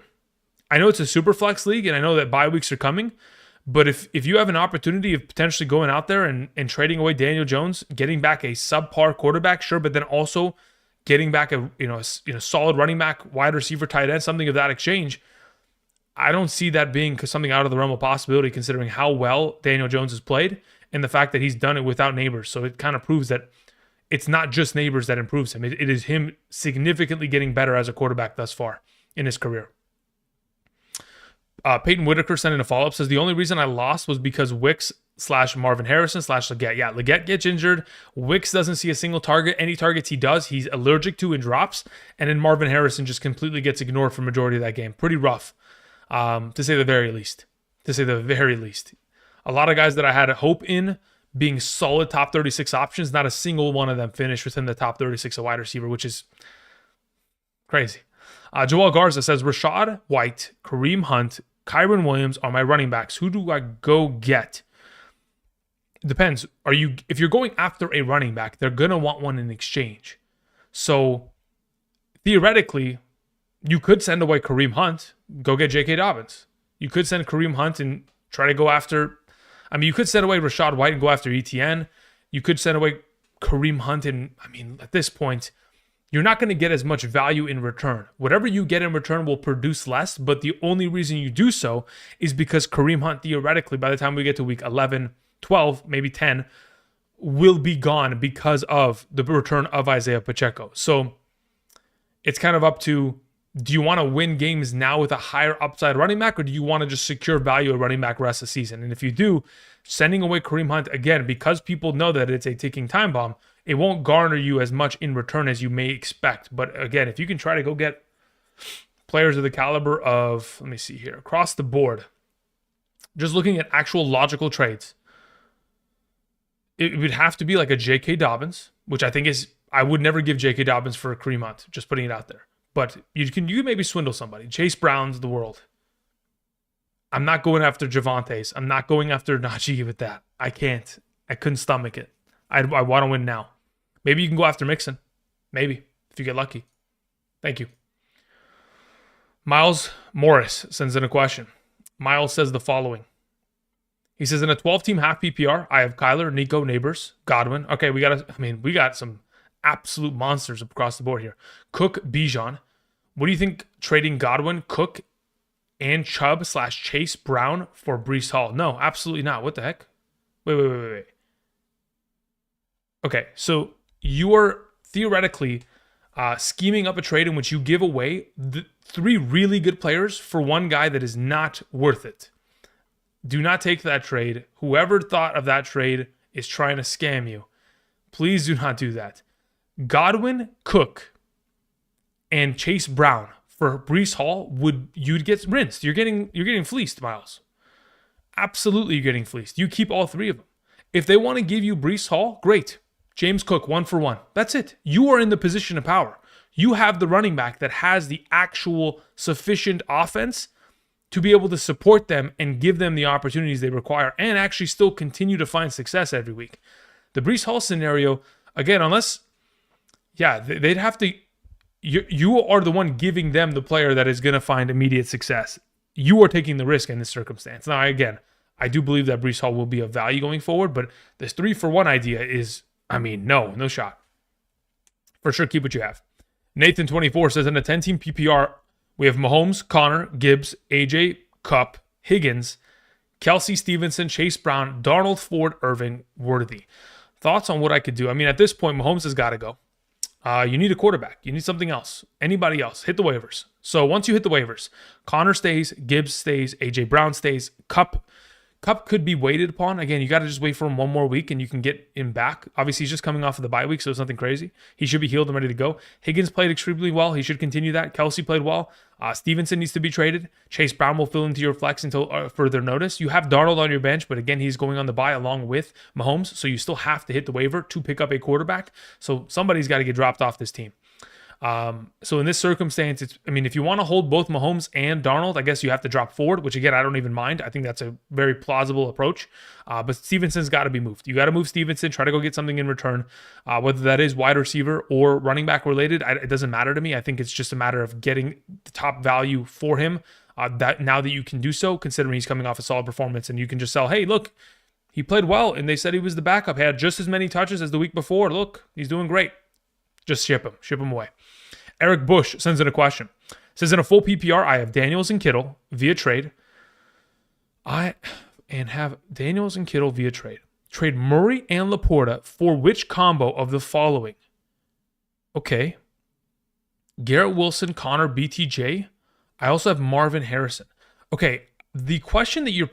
I know it's a super flex league, and I know that bye weeks are coming, but if you have an opportunity of potentially going out there and trading away Daniel Jones, getting back a subpar quarterback, sure, but then also getting back a solid running back, wide receiver, tight end, something of that exchange, I don't see that being something out of the realm of possibility, considering how well Daniel Jones has played and the fact that he's done it without Neighbors. So it kind of proves that it's not just Neighbors that improves him. It is him significantly getting better as a quarterback thus far in his career. Peyton Whitaker sent in a follow-up, says, the only reason I lost was because Wicks / Marvin Harrison / Leggett. Yeah, Leggett gets injured. Wicks doesn't see a single target. Any targets he does, he's allergic to and drops. And then Marvin Harrison just completely gets ignored for the majority of that game. Pretty rough, to say the very least. A lot of guys that I had hope in being solid top 36 options, not a single one of them finished within the top 36 of wide receiver, which is crazy. Joel Garza says, Rashad White, Kareem Hunt, Kyron Williams are my running backs. Who do I go get? Depends. If you're going after a running back, they're going to want one in exchange. So theoretically, you could send away Kareem Hunt, go get J.K. Dobbins. You could send Kareem Hunt and try to go after, you could send away Rashad White and go after ETN. You could send away Kareem Hunt and, at this point, you're not going to get as much value in return. Whatever you get in return will produce less, but the only reason you do so is because Kareem Hunt, theoretically, by the time we get to week 11, 12, maybe 10, will be gone because of the return of Isaiah Pacheco. So it's kind of up to, do you want to win games now with a higher upside running back, or do you want to just secure value at running back rest of the season? And if you do, sending away Kareem Hunt, again, because people know that it's a ticking time bomb, it won't garner you as much in return as you may expect. But again, if you can try to go get players of the caliber of, let me see here, across the board, just looking at actual logical trades, it would have to be like a J.K. Dobbins, which I think is, I would never give J.K. Dobbins for a Kareem Hunt, just putting it out there. But you can maybe swindle somebody. Chase Brown's the world. I'm not going after Javante's. I'm not going after Najee with that. I can't. I couldn't stomach it. I want to win now. Maybe you can go after Mixon. Maybe, if you get lucky. Thank you. Miles Morris sends in a question. Miles says the following. He says, in a 12-team half PPR, I have Kyler, Nico, Neighbors, Godwin. Okay, we got some absolute monsters across the board here. Cook, Bijan. What do you think trading Godwin, Cook, and Chubb / Chase Brown for Breece Hall? No, absolutely not. What the heck? Wait. Okay, so you are theoretically scheming up a trade in which you give away 3 really good players for one guy that is not worth it. Do not take that trade. Whoever thought of that trade is trying to scam you. Please do not do that. Godwin, Cook, and Chase Brown for Breece Hall, you'd get rinsed. You're getting fleeced, Miles. Absolutely, you're getting fleeced. You keep all three of them. If they want to give you Breece Hall, great. James Cook, 1 for 1. That's it. You are in the position of power. You have the running back that has the actual sufficient offense to be able to support them and give them the opportunities they require and actually still continue to find success every week. The Breece Hall scenario, again, unless, they'd have to, you are the one giving them the player that is going to find immediate success. You are taking the risk in this circumstance. Now, again, I do believe that Breece Hall will be of value going forward, but this 3 for 1 idea is, no shot. For sure, keep what you have. Nathan24 says, in a 10-team PPR, we have Mahomes, Connor, Gibbs, AJ, Kupp, Higgins, Kelsey, Stevenson, Chase Brown, Darnold, Ford, Irving, Worthy. Thoughts on what I could do? At this point, Mahomes has got to go. You need a quarterback. You need something else. Anybody else. Hit the waivers. So once you hit the waivers, Connor stays, Gibbs stays, AJ Brown stays, Kupp could be waited upon. Again, you got to just wait for him one more week and you can get him back. Obviously, he's just coming off of the bye week, so it's nothing crazy. He should be healed and ready to go. Higgins played extremely well. He should continue that. Kelsey played well. Stevenson needs to be traded. Chase Brown will fill into your flex until further notice. You have Darnold on your bench, but again, he's going on the bye along with Mahomes, so you still have to hit the waiver to pick up a quarterback. So somebody's got to get dropped off this team. So in this circumstance, if you want to hold both Mahomes and Darnold, I guess you have to drop Ford, which again, I don't even mind. I think that's a very plausible approach. But Stevenson's got to be moved. You got to move Stevenson, try to go get something in return. Whether that is wide receiver or running back related, it doesn't matter to me. I think it's just a matter of getting the top value for him. That now that you can do so, considering he's coming off a solid performance and you can just sell, hey, look, he played well and they said he was the backup, had just as many touches as the week before. Look, he's doing great. Just ship him away. Eric Bush sends in a question. Says, in a full PPR, I have Daniels and Kittle via trade. Have Daniels and Kittle via trade. Trade Murray and Laporta for which combo of the following? Okay. Garrett Wilson, Connor, BTJ. I also have Marvin Harrison. Okay, the question that you're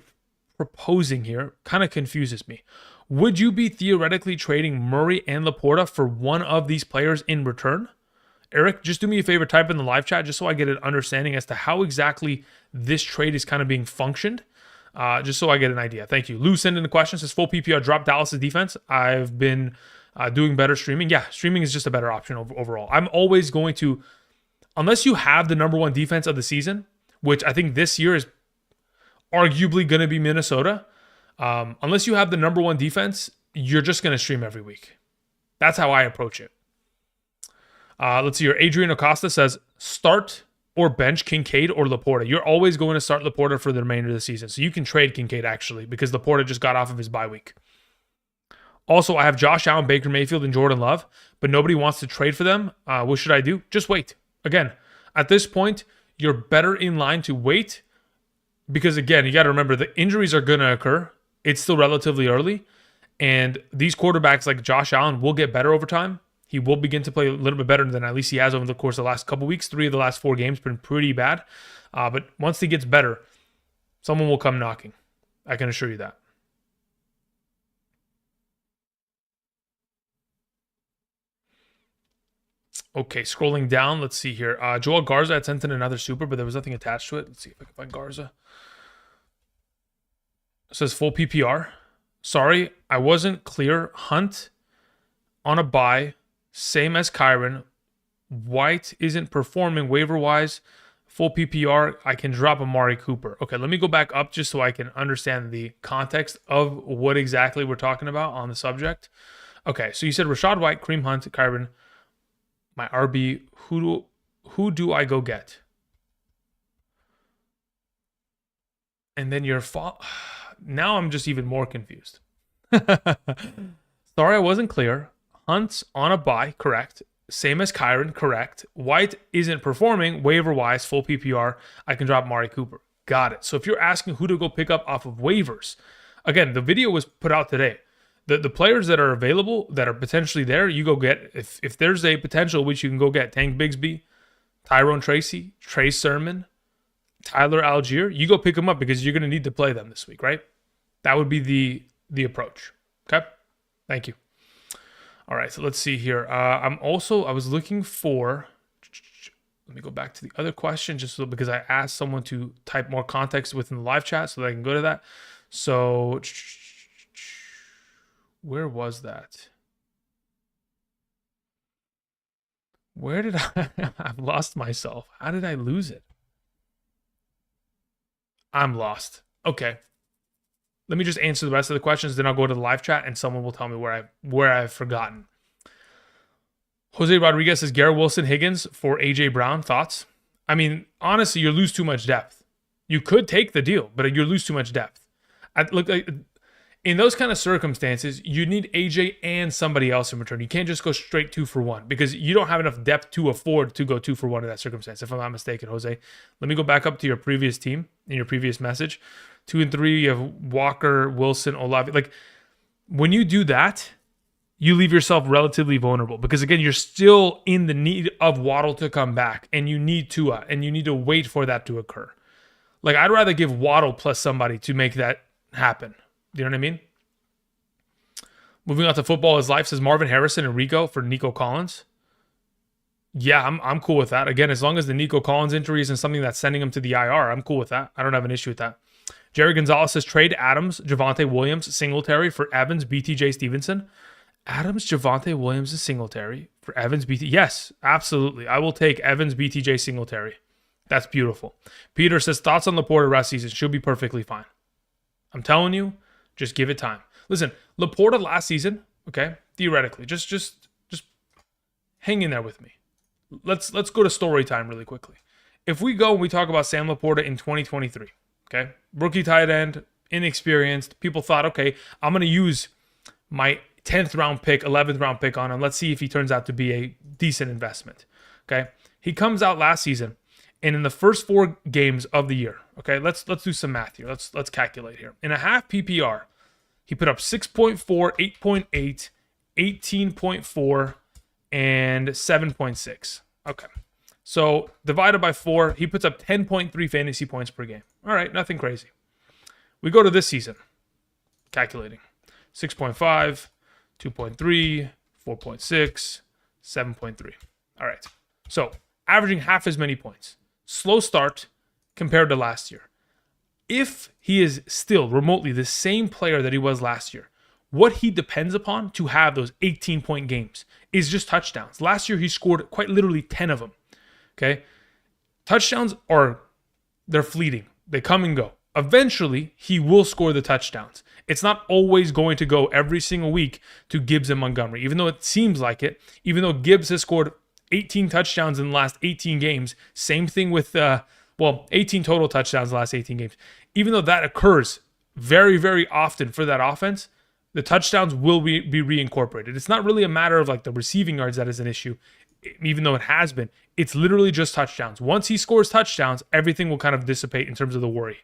proposing here kind of confuses me. Would you be theoretically trading Murray and Laporta for one of these players in return? Eric, just do me a favor, type in the live chat just so I get an understanding as to how exactly this trade is kind of being functioned, just so I get an idea. Thank you. Lou sent in the question, says, full PPR drop Dallas' defense. I've been doing better streaming. Yeah, streaming is just a better option overall. I'm always going to, unless you have the number 1 defense of the season, which I think this year is arguably going to be Minnesota, unless you have the number 1 defense, you're just going to stream every week. That's how I approach it. Let's see here. Adrian Acosta says, start or bench Kincaid or Laporta. You're always going to start Laporta for the remainder of the season. So you can trade Kincaid, actually, because Laporta just got off of his bye week. Also, I have Josh Allen, Baker Mayfield, and Jordan Love, but nobody wants to trade for them. What should I do? Just wait. Again, at this point, you're better in line to wait because, again, you got to remember the injuries are going to occur. It's still relatively early, and these quarterbacks like Josh Allen will get better over time. He will begin to play a little bit better than at least he has over the course of the last couple weeks. 3 of the last 4 games been pretty bad. But once he gets better, someone will come knocking. I can assure you that. Okay, scrolling down, let's see here. Joel Garza had sent in another super, but there was nothing attached to it. Let's see if I can find Garza. It says full PPR. Sorry, I wasn't clear. Hunt on a bye. Same as Kyron. White isn't performing waiver-wise. Full PPR, I can drop Amari Cooper. Okay, let me go back up just so I can understand the context of what exactly we're talking about on the subject. Okay, so you said Rashad White, Kareem Hunt, Kyron, my RB. Who do I go get? And then your now I'm just even more confused. Sorry, I wasn't clear. Hunt's on a bye, correct. Same as Kyron, correct. White isn't performing waiver-wise, full PPR. I can drop Amari Cooper. Got it. So if you're asking who to go pick up off of waivers, again, the video was put out today. The players that are available, that are potentially there, you go get. If there's a potential, which you can go get, Tank Bigsby, Tyrone Tracy, Trey Sermon, Tyler Algier, you go pick them up because you're going to need to play them this week, right? That would be the approach. Okay? Thank you. All right, so let's see here. I was looking for Let me go back to the other question just so, because I asked someone to type more context within the live chat so that I can go to that. So where was that? Where did I've lost myself. How did I lose it? I'm lost. Okay. Let me just answer the rest of the questions, then I'll go to the live chat and someone will tell me where I've forgotten. Jose Rodriguez says Garrett Wilson, Higgins for AJ Brown. Thoughts? I mean, honestly, you lose too much depth. You could take the deal, but you lose too much depth. Look, in those kind of circumstances, you need AJ and somebody else in return. You can't just go straight 2 for 1 because you don't have enough depth to afford to go 2 for 1 in that circumstance, if I'm not mistaken, Jose. Let me go back up to your previous team in your previous message. 2 and 3, you have Walker, Wilson, Olave. Like, when you do that, you leave yourself relatively vulnerable because, again, you're still in the need of Waddle to come back, and you need Tua, and you need to wait for that to occur. Like, I'd rather give Waddle plus somebody to make that happen. You know what I mean? Moving on to Football is Life, says Marvin Harrison and Rico for Nico Collins. Yeah, I'm cool with that. Again, as long as the Nico Collins injury isn't something that's sending him to the IR, I'm cool with that. I don't have an issue with that. Jerry Gonzalez says trade Adams, Javonte Williams, Singletary for Evans, BTJ Stevenson. Adams, Javonte Williams, and Singletary for Evans, BT. Yes, absolutely. I will take Evans, BTJ, Singletary. That's beautiful. Peter says thoughts on Laporta rest season. She'll be perfectly fine. I'm telling you, just give it time. Listen, Laporta last season, okay, theoretically, just hang in there with me. Let's go to story time really quickly. If we go and we talk about Sam Laporta in 2023, okay, rookie tight end, inexperienced, people thought, okay, I'm going to use my 10th round pick, 11th round pick on him. Let's see if he turns out to be a decent investment. Okay. He comes out last season, and in the first 4 games of the year, okay, let's do some math here. Let's calculate here. In a half PPR, he put up 6.4, 8.8, 18.4, and 7.6. Okay. So divided by 4, he puts up 10.3 fantasy points per game. All right, nothing crazy. We go to this season, calculating 6.5, 2.3, 4.6, 7.3. All right. So averaging half as many points. Slow start compared to last year. If he is still remotely the same player that he was last year, what he depends upon to have those 18-point games is just touchdowns. Last year, he scored quite literally 10 of them. Okay? Touchdowns they're fleeting. They come and go. Eventually, he will score the touchdowns. It's not always going to go every single week to Gibbs and Montgomery, even though it seems like it. Even though Gibbs has scored 18 touchdowns in the last 18 games. Same thing with, 18 total touchdowns in the last 18 games. Even though that occurs very, very often for that offense, the touchdowns will be reincorporated. It's not really a matter of like the receiving yards that is an issue, even though it has been. It's literally just touchdowns. Once he scores touchdowns, everything will kind of dissipate in terms of the worry.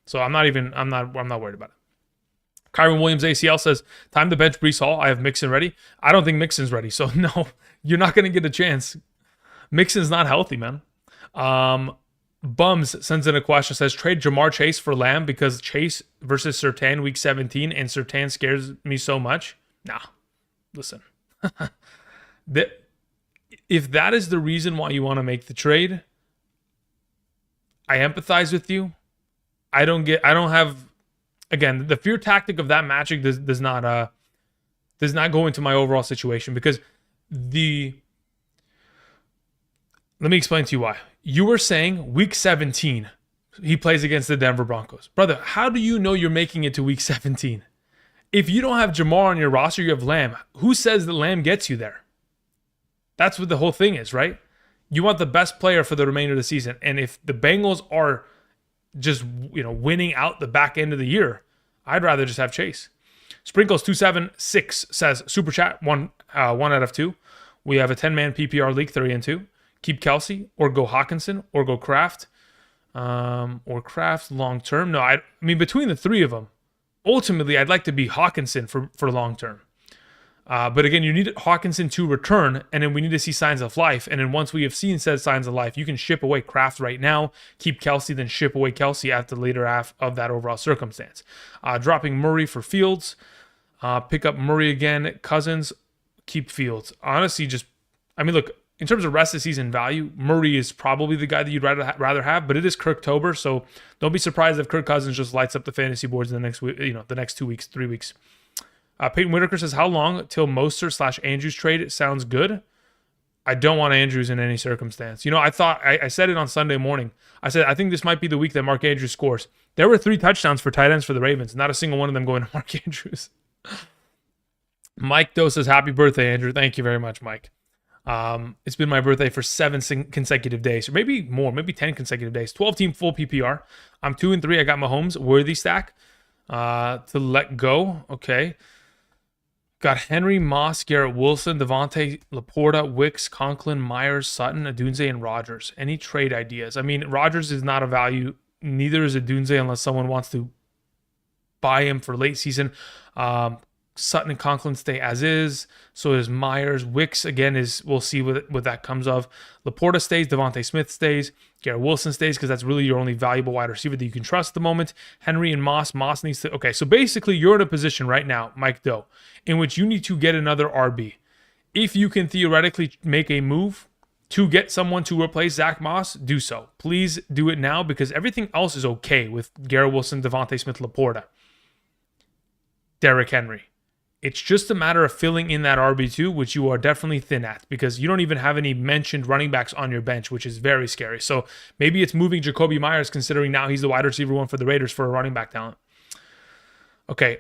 So I'm not worried about it. Kyron Williams ACL says, time to bench Breece Hall. I have Mixon ready. I don't think Mixon's ready. So no, you're not going to get a chance. Mixon's not healthy, man. Bums sends in a question, says, trade Jamar Chase for Lamb because Chase versus Surtain week 17 and Surtain scares me so much. Nah, listen. If that is the reason why you want to make the trade, I empathize with you. Again, the fear tactic of that magic does not go into my overall situation because let me explain to you why. You were saying week 17, he plays against the Denver Broncos. Brother, how do you know you're making it to week 17? If you don't have Jamar on your roster, you have Lamb. Who says that Lamb gets you there? That's what the whole thing is, right? You want the best player for the remainder of the season. And if the Bengals are just, winning out the back end of the year, I'd rather just have Chase. Sprinkles276 says, Super Chat, 1 out of 2. We have a 10-man PPR league, 3-2. Keep Kelsey or go Hawkinson or go Kraft or Kraft long term. No, I mean, between the 3 of them, ultimately, I'd like to be Hawkinson for long term. But again, you need Hawkinson to return, and then we need to see signs of life. And then once we have seen said signs of life, you can ship away Kraft right now, keep Kelsey, then ship away Kelsey at the later half of that overall circumstance. Dropping Murray for Fields, pick up Murray again, Cousins, keep Fields. Honestly, look, in terms of rest of season value, Murray is probably the guy that you'd rather have, but it is Kirktober, so don't be surprised if Kirk Cousins just lights up the fantasy boards in the next week, the next 2 weeks, 3 weeks. Peyton Whitaker says, how long till Mostert/Andrews trade sounds good? I don't want Andrews in any circumstance. I said it on Sunday morning. I said, I think this might be the week that Mark Andrews scores. There were 3 touchdowns for tight ends for the Ravens. Not a single one of them going to Mark Andrews. Mike Doe says, happy birthday, Andrew. Thank you very much, Mike. It's been my birthday for 7 consecutive days, or maybe more, maybe 10 consecutive days. 12-team full PPR. I'm 2-3. I got Mahomes worthy stack to let go. Okay. Got Henry, Moss, Garrett Wilson, Devontae, Laporta, Wicks, Conklin, Myers, Sutton, Adunze, and Rodgers. Any trade ideas? I mean, Rodgers is not a value. Neither is Adunze unless someone wants to buy him for late season. Sutton and Conklin stay as is. So is Myers. Wicks, again, we'll see what that comes of. Laporta stays. Devontae Smith stays. Garrett Wilson stays because that's really your only valuable wide receiver that you can trust at the moment. Henry and Moss. Moss needs to... Okay, so basically you're in a position right now, Mike Doe, in which you need to get another RB. If you can theoretically make a move to get someone to replace Zach Moss, do so. Please do it now because everything else is okay with Garrett Wilson, Devontae Smith, Laporta, Derrick Henry. It's just a matter of filling in that RB2, which you are definitely thin at because you don't even have any mentioned running backs on your bench, which is very scary. So maybe it's moving Jacoby Myers, considering now he's the wide receiver one for the Raiders for a running back talent. Okay,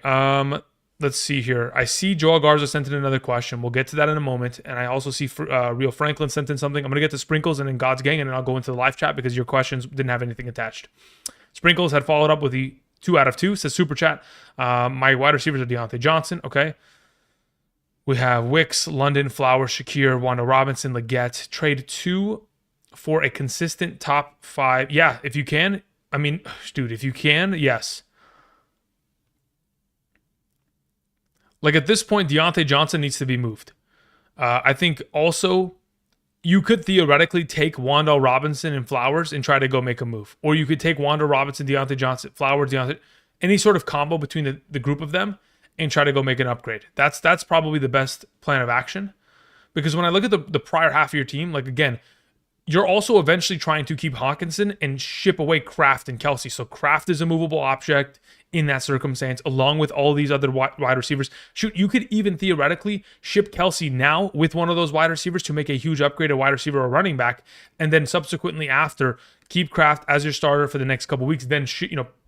let's see here. I see Joel Garza sent in another question. We'll get to that in a moment. And I also see Real Franklin sent in something. I'm going to get to Sprinkles and then God's Gang, and then I'll go into the live chat because your questions didn't have anything attached. Sprinkles had followed up with the 2 out of 2, says Super Chat. My wide receivers are Deontay Johnson. Okay. We have Wicks, London, Flowers, Shakir, Wanda Robinson, Leggett. Trade 2 for a consistent top 5. Yeah, if you can. I mean, dude, if you can, yes. Like at this point, Deontay Johnson needs to be moved. I think also you could theoretically take Wanda Robinson and Flowers and try to go make a move. Or you could take Wanda Robinson, Deontay Johnson, Flowers, Deontay, any sort of combo between the group of them and try to go make an upgrade. That's probably the best plan of action. Because when I look at the prior half of your team, like again, you're also eventually trying to keep Hawkinson and ship away Kraft and Kelsey. So Kraft is a movable object in that circumstance, along with all these other wide receivers. Shoot, you could even theoretically ship Kelsey now with one of those wide receivers to make a huge upgrade at wide receiver or running back, and then subsequently after, keep Kraft as your starter for the next couple weeks, then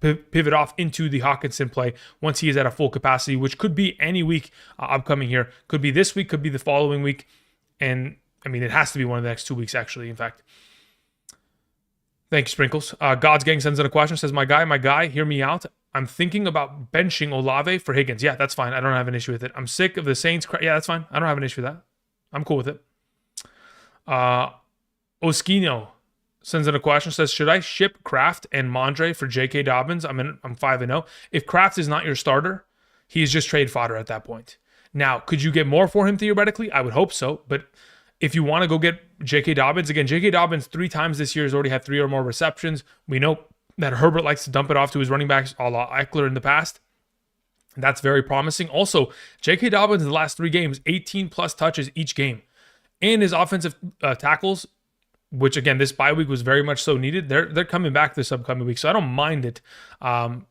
pivot off into the Hawkinson play once he is at a full capacity, which could be any week upcoming here. Could be this week, could be the following week, and I mean, it has to be one of the next 2 weeks, actually, in fact. Thank you, Sprinkles. God's Gang sends in a question, says, my guy, hear me out. I'm thinking about benching Olave for Higgins. Yeah, that's fine. I don't have an issue with it. I'm sick of the Saints. Yeah, that's fine. I don't have an issue with that. I'm cool with it. Oskino sends in a question, says, should I ship Kraft and Mondre for J.K. Dobbins? I'm 5-0. If Kraft is not your starter, he's just trade fodder at that point. Now, could you get more for him theoretically? I would hope so, but if you want to go get J.K. Dobbins, again, J.K. Dobbins 3 times this year has already had 3 or more receptions. We know that Herbert likes to dump it off to his running backs a la Eckler in the past. That's very promising. Also, J.K. Dobbins in the last 3 games, 18-plus touches each game. And his offensive tackles, which, again, this bye week was very much so needed, they're coming back this upcoming week, so I don't mind it.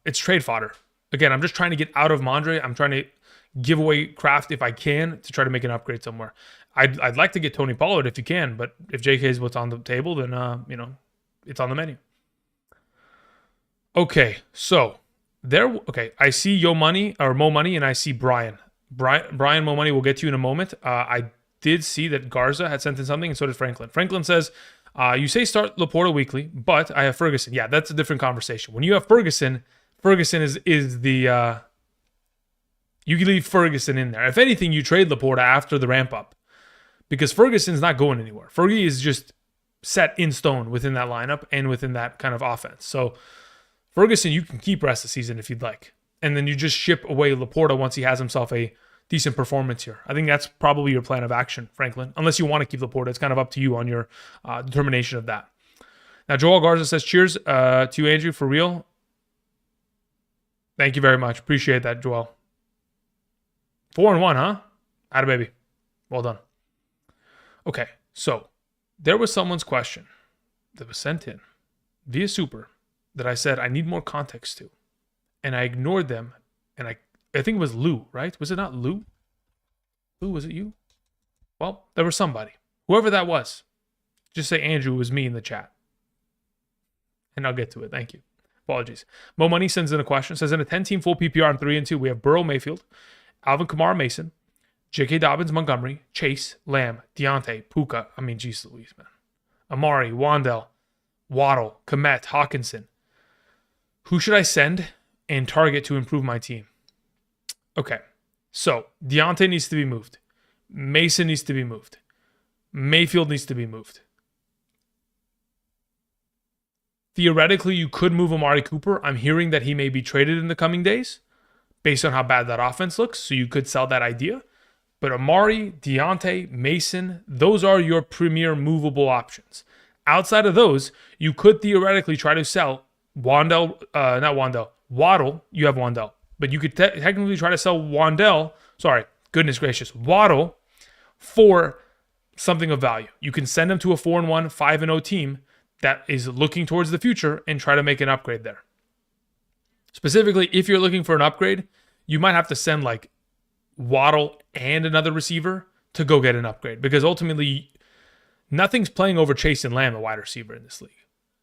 It's trade fodder. Again, I'm just trying to get out of Mondre. I'm trying to give away Kraft if I can to try to make an upgrade somewhere. I'd like to get Tony Pollard if you can, but if JK is what's on the table, then it's on the menu. Okay, so I see Mo Money, and I see Brian. Brian Mo Money will get to you in a moment. I did see that Garza had sent in something, and so did Franklin. Franklin says, you say start Laporta weekly, but I have Ferguson. Yeah, that's a different conversation. When you have Ferguson is the you can leave Ferguson in there. If anything, you trade Laporta after the ramp up, because Ferguson's not going anywhere. Fergie is just set in stone within that lineup and within that kind of offense. So Ferguson, you can keep rest of the season if you'd like. And then you just ship away Laporta once he has himself a decent performance here. I think that's probably your plan of action, Franklin. Unless you want to keep Laporta. It's kind of up to you on your determination of that. Now, Joel Garza says, cheers to you, Andrew, for real. Thank you very much. Appreciate that, Joel. 4-1, huh? Atta baby. Well done. Okay, So there was someone's question that was sent in via Super that I said I need more context to. And I ignored them. And I think it was Lou, right? Was it not Lou? Lou, was it you? Well, there was somebody. Whoever that was. Just say Andrew was me in the chat. And I'll get to it. Thank you. Apologies. Mo Money sends in a question. Says in a 10-team full PPR and 3-2, we have Burrow, Mayfield, Alvin Kamara, Mason, J.K. Dobbins, Montgomery, Chase, Lamb, Deontay, Puka. I mean, geez Louise, man. Amari, Wandell, Waddle, Komet, Hawkinson. Who should I send and target to improve my team? Okay. So Deontay needs to be moved. Mason needs to be moved. Mayfield needs to be moved. Theoretically, you could move Amari Cooper. I'm hearing that he may be traded in the coming days based on how bad that offense looks. So you could sell that idea. But Amari, Deontay, Mason, those are your premier movable options. Outside of those, you could theoretically try to sell Waddle. You have Waddle. But you could technically try to sell Waddle for something of value. You can send him to a 4-1, 5-0 team that is looking towards the future and try to make an upgrade there. Specifically, if you're looking for an upgrade, you might have to send like Waddle and another receiver to go get an upgrade, because ultimately nothing's playing over Chase and Lamb, a wide receiver in this league.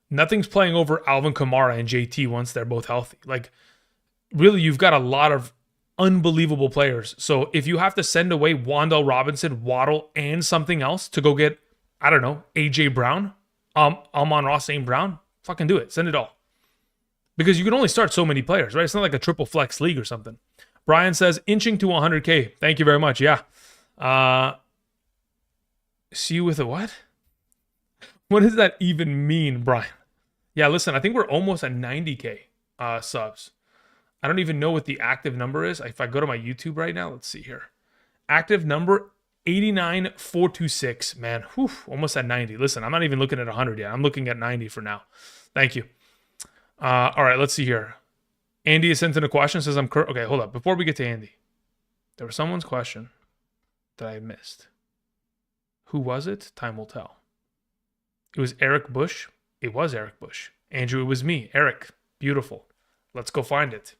Nothing's playing over Alvin Kamara and JT once they're both healthy. Like, really, you've got a lot of unbelievable players. So if you have to send away Wan'Dale Robinson, Waddle, and something else to go get, I don't know, AJ Brown, Amon-Ra St. Brown, fucking do it. Send it all. Because you can only start so many players, right? It's not like a triple flex league or something. Brian says, inching to 100K. Thank you very much. Yeah. See you with a what? What does that even mean, Brian? Yeah, listen, I think we're almost at 90K subs. I don't even know what the active number is. If I go to my YouTube right now, let's see here. Active number, 89,426. Man, whew, almost at 90. Listen, I'm not even looking at 100 yet. I'm looking at 90 for now. Thank you. All right, let's see here. Andy has sent in a question. Says, okay, hold up. Before we get to Andy, there was someone's question that I missed. Who was it? Time will tell. It was Eric Bush. It was Eric Bush. Andrew, it was me. Eric, beautiful. Let's go find it.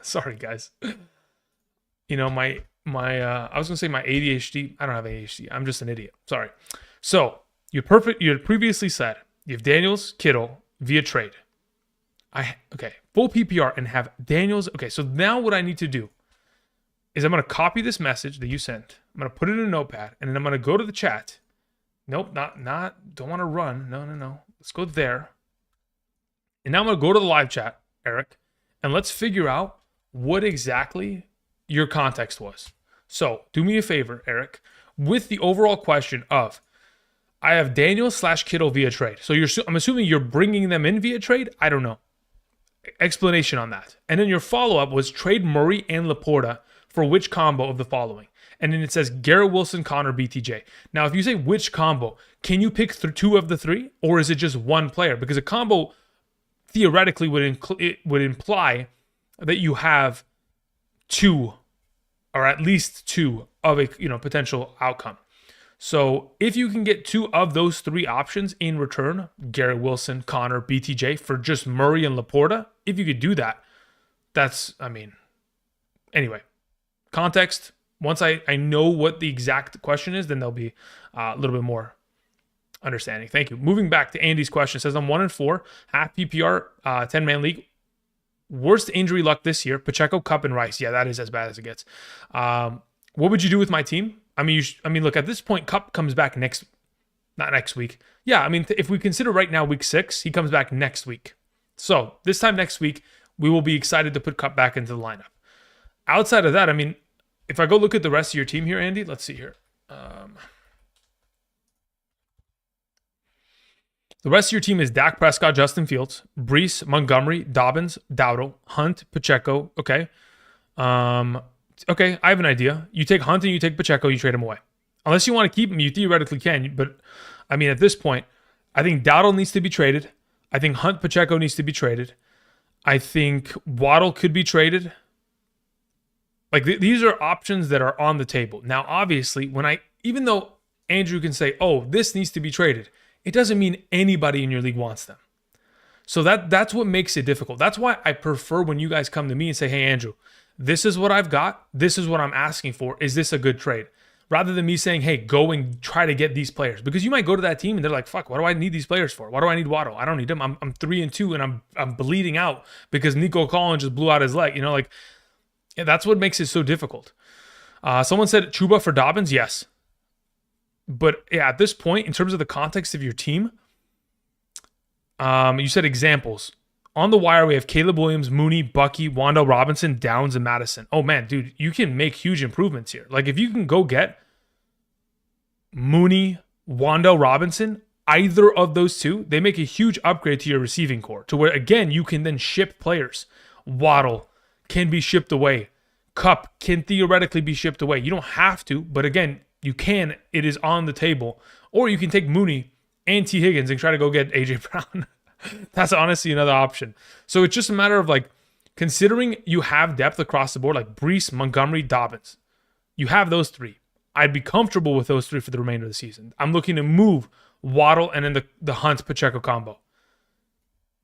Sorry, guys. You know, I was going to say my ADHD. I don't have ADHD. I'm just an idiot. Sorry. So, you had previously said you have Daniels, Kittle via trade. Full PPR and have Daniels. Okay, so now what I need to do is I'm going to copy this message that you sent. I'm going to put it in a notepad, and then I'm going to go to the chat. Nope, don't want to run. No. Let's go there. And now I'm going to go to the live chat, Eric, and let's figure out what exactly your context was. So do me a favor, Eric, with the overall question of, I have Daniel/Kittle via trade. So I'm assuming you're bringing them in via trade? I don't know. Explanation on that. And then your follow-up was trade Murray and Laporta for which combo of the following? And then it says Garrett Wilson, Connor, BTJ. Now, if you say which combo, can you pick two of the three? Or is it just one player? Because a combo theoretically would imply that you have two, or at least two, of a potential outcome. So if you can get two of those three options in return, Garrett Wilson, Connor, BTJ, for just Murray and Laporta, if you could do that, anyway, context. Once I know what the exact question is, then there'll be a little bit more understanding. Thank you. Moving back to Andy's question, it says I'm 1-4, half PPR, 10-man league. Worst injury luck this year: Pacheco, Kupp, and Rice. Yeah, that is as bad as it gets. What would you do with my team? Look, at this point, Kupp comes back not next week. Yeah, if we consider right now week 6, he comes back next week. So this time next week, we will be excited to put Kupp back into the lineup. Outside of that, if I go look at the rest of your team here, Andy, let's see here. The rest of your team is Dak Prescott, Justin Fields, Brees, Montgomery, Dobbins, Dowdle, Hunt, Pacheco. Okay. Okay, I have an idea. You take Hunt and you take Pacheco, you trade him away. Unless you want to keep him, you theoretically can. But, at this point, I think Dowdle needs to be traded. I think Hunt, Pacheco needs to be traded. I think Waddle could be traded. These are options that are on the table. Now, obviously, even though Andrew can say, oh, this needs to be traded. It doesn't mean anybody in your league wants them. So that's what makes it difficult. That's why I prefer when you guys come to me and say, hey, Andrew, this is what I've got. This is what I'm asking for. Is this a good trade? Rather than me saying, hey, go and try to get these players. Because you might go to that team and they're like, fuck, what do I need these players for? Why do I need Waddle? I don't need him. I'm 3-2 and I'm bleeding out because Nico Collins just blew out his leg. That's what makes it so difficult. Someone said Chuba for Dobbins. Yes. But yeah, at this point, in terms of the context of your team, you said examples. On the wire, we have Caleb Williams, Mooney, Bucky, Wando Robinson, Downs, and Madison. Oh, man, dude, you can make huge improvements here. Like, if you can go get Mooney, Wando Robinson, either of those two, they make a huge upgrade to your receiving core to where, again, you can then ship players. Waddle can be shipped away. Cup can theoretically be shipped away. You don't have to, but again, you can. It is on the table. Or you can take Mooney and T. Higgins and try to go get A.J. Brown. That's honestly another option. So it's just a matter of like considering you have depth across the board, like Brees, Montgomery, Dobbins. You have those three. I'd be comfortable with those three for the remainder of the season. I'm looking to move Waddle and then the Hunt-Pacheco combo.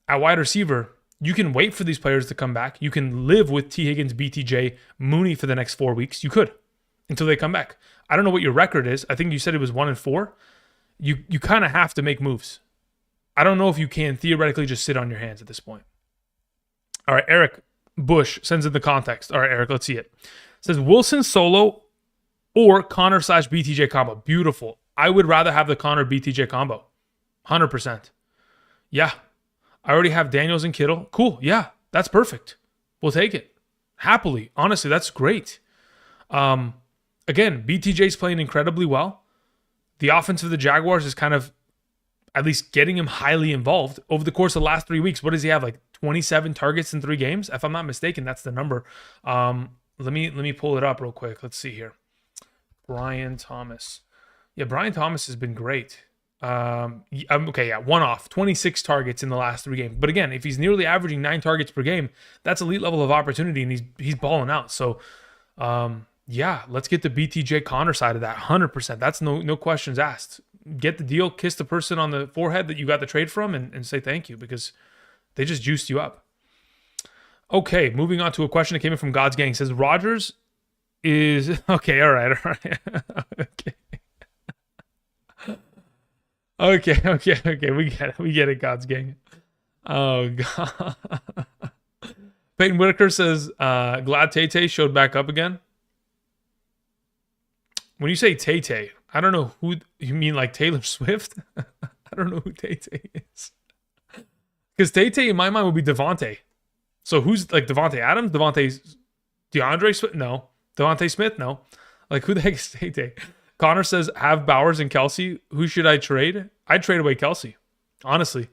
At wide receiver, you can wait for these players to come back. You can live with T. Higgins, BTJ, Mooney for the next 4 weeks. You could until they come back. I don't know what your record is. I think you said it was 1-4. You kind of have to make moves. I don't know if you can theoretically just sit on your hands at this point. All right, Eric Bush sends in the context. All right, Eric, let's see it. Says Wilson solo or Connor/BTJ combo. Beautiful. I would rather have the Connor BTJ combo. 100%. Yeah. I already have Daniels and Kittle. Cool. Yeah, that's perfect. We'll take it. Happily. Honestly, that's great. Again, BTJ's playing incredibly well. The offense of the Jaguars is kind of at least getting him highly involved over the course of the last 3 weeks. What does he have? Like 27 targets in 3 games? If I'm not mistaken, that's the number. Let me pull it up real quick. Let's see here. Brian Thomas. Yeah, Brian Thomas has been great. Okay, yeah, one off. 26 targets in the last 3 games. But again, if he's nearly averaging 9 targets per game, that's elite level of opportunity, and he's balling out. So, yeah, let's get the BTJ Connor side of that. 100%. That's no questions asked. Get the deal, kiss the person on the forehead that you got the trade from, and say thank you because they just juiced you up. Okay, moving on to a question that came in from God's Gang. It says Rodgers is okay. All right. Okay. We get it. God's Gang. Oh God. Peyton Whitaker says glad Tay showed back up again. When you say Tay, I don't know who you mean, like Taylor Swift. I don't know who Tay is. Because Tay in my mind would be Devontae. So who's like Devontae Adams? DeAndre Swift? No. Devontae Smith? No. Like who the heck is Tay? Connor says have Bowers and Kelsey. Who should I trade? I'd trade away Kelsey. Honestly.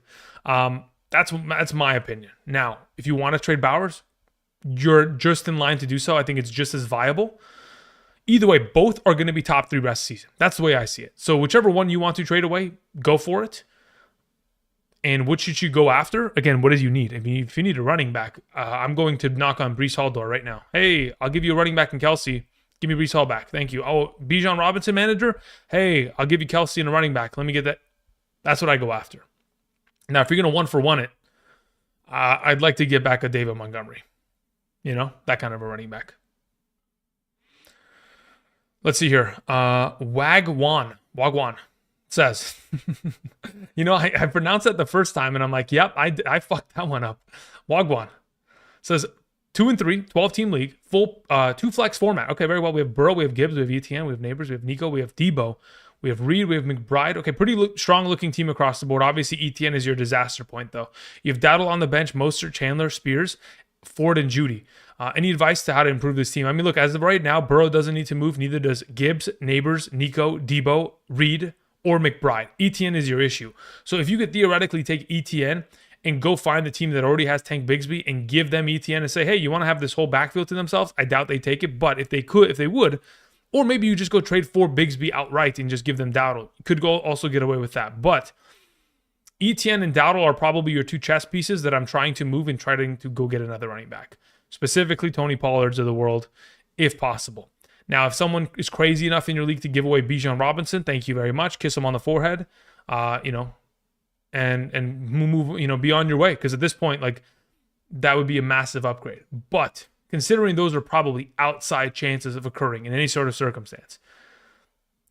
That's my opinion. Now, if you want to trade Bowers, you're just in line to do so. I think it's just as viable. Either way, both are going to be top 3 rest of the season. That's the way I see it. So whichever one you want to trade away, go for it. And what should you go after? Again, what do you need? I mean, if you need a running back, I'm going to knock on Breece Hall door right now. Hey, I'll give you a running back in Kelsey. Give me Breece Hall back. Thank you. Oh, Bijan Robinson manager? Hey, I'll give you Kelsey and a running back. Let me get that. That's what I go after. Now, if you're going to 1-for-1 it, I'd like to get back a David Montgomery. That kind of a running back. Let's see here. Wagwan says, I pronounced that the first time and I'm like, yep, I fucked that one up. Wagwan says 2-3, 12-team league, full 2 flex format. Okay, very well. We have Burrow, we have Gibbs, we have ETN, we have Neighbors, we have Nico, we have Debo, we have Reed, we have McBride. Okay, pretty strong looking team across the board. Obviously, ETN is your disaster point though. You have Dowdle on the bench, Mostert, Chandler, Spears, Ford, and Judy. Any advice to how to improve this team? I mean, look, as of right now, Burrow doesn't need to move. Neither does Gibbs, Neighbors, Nico, Debo, Reed, or McBride. ETN is your issue. So if you could theoretically take ETN and go find the team that already has Tank Bigsby and give them ETN and say, hey, you want to have this whole backfield to themselves? I doubt they take it, but if they would, or maybe you just go trade for Bigsby outright and just give them Dowdle. You could go also get away with that. But ETN and Dowdle are probably your 2 chess pieces that I'm trying to move and trying to go get another running back. Specifically, Tony Pollard's of the world, if possible. Now, if someone is crazy enough in your league to give away Bijan Robinson, thank you very much. Kiss him on the forehead, and move, be on your way. Because at this point, like, that would be a massive upgrade. But considering those are probably outside chances of occurring in any sort of circumstance,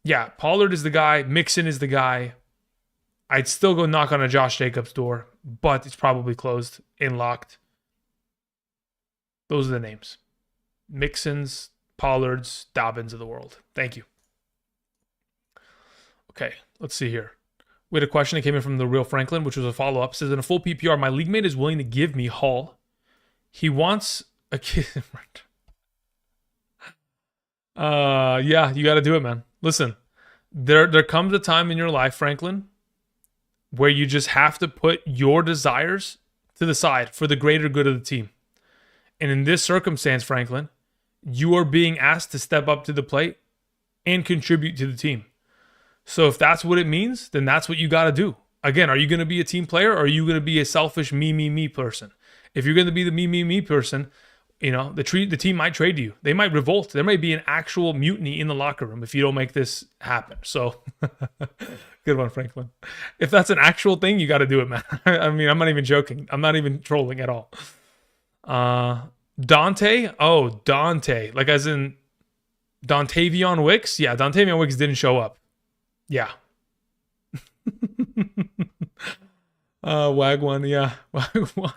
yeah, Pollard is the guy. Mixon is the guy. I'd still go knock on a Josh Jacobs door, but it's probably closed and locked. Those are the names. Mixons, Pollards, Dobbins of the world. Thank you. Okay, let's see here. We had a question that came in from the Real Franklin, which was a follow-up. It says, in a full PPR, my league mate is willing to give me Hall. He wants a kid. Yeah, you got to do it, man. Listen, there comes a time in your life, Franklin, where you just have to put your desires to the side for the greater good of the team. And in this circumstance, Franklin, you are being asked to step up to the plate and contribute to the team. So if that's what it means, then that's what you got to do. Again, are you going to be a team player, or are you going to be a selfish me person? If you're going to be the me person, the team might trade you. They might revolt. There may be an actual mutiny in the locker room if you don't make this happen. So good one, Franklin. If that's an actual thing, you got to do it, man. I mean, I'm not even joking. I'm not even trolling at all. Dante? Oh, Dante. Like as in Dontavion Wicks? Yeah, Dontavion Wicks didn't show up. Yeah. Wagwan, yeah. Wagwan.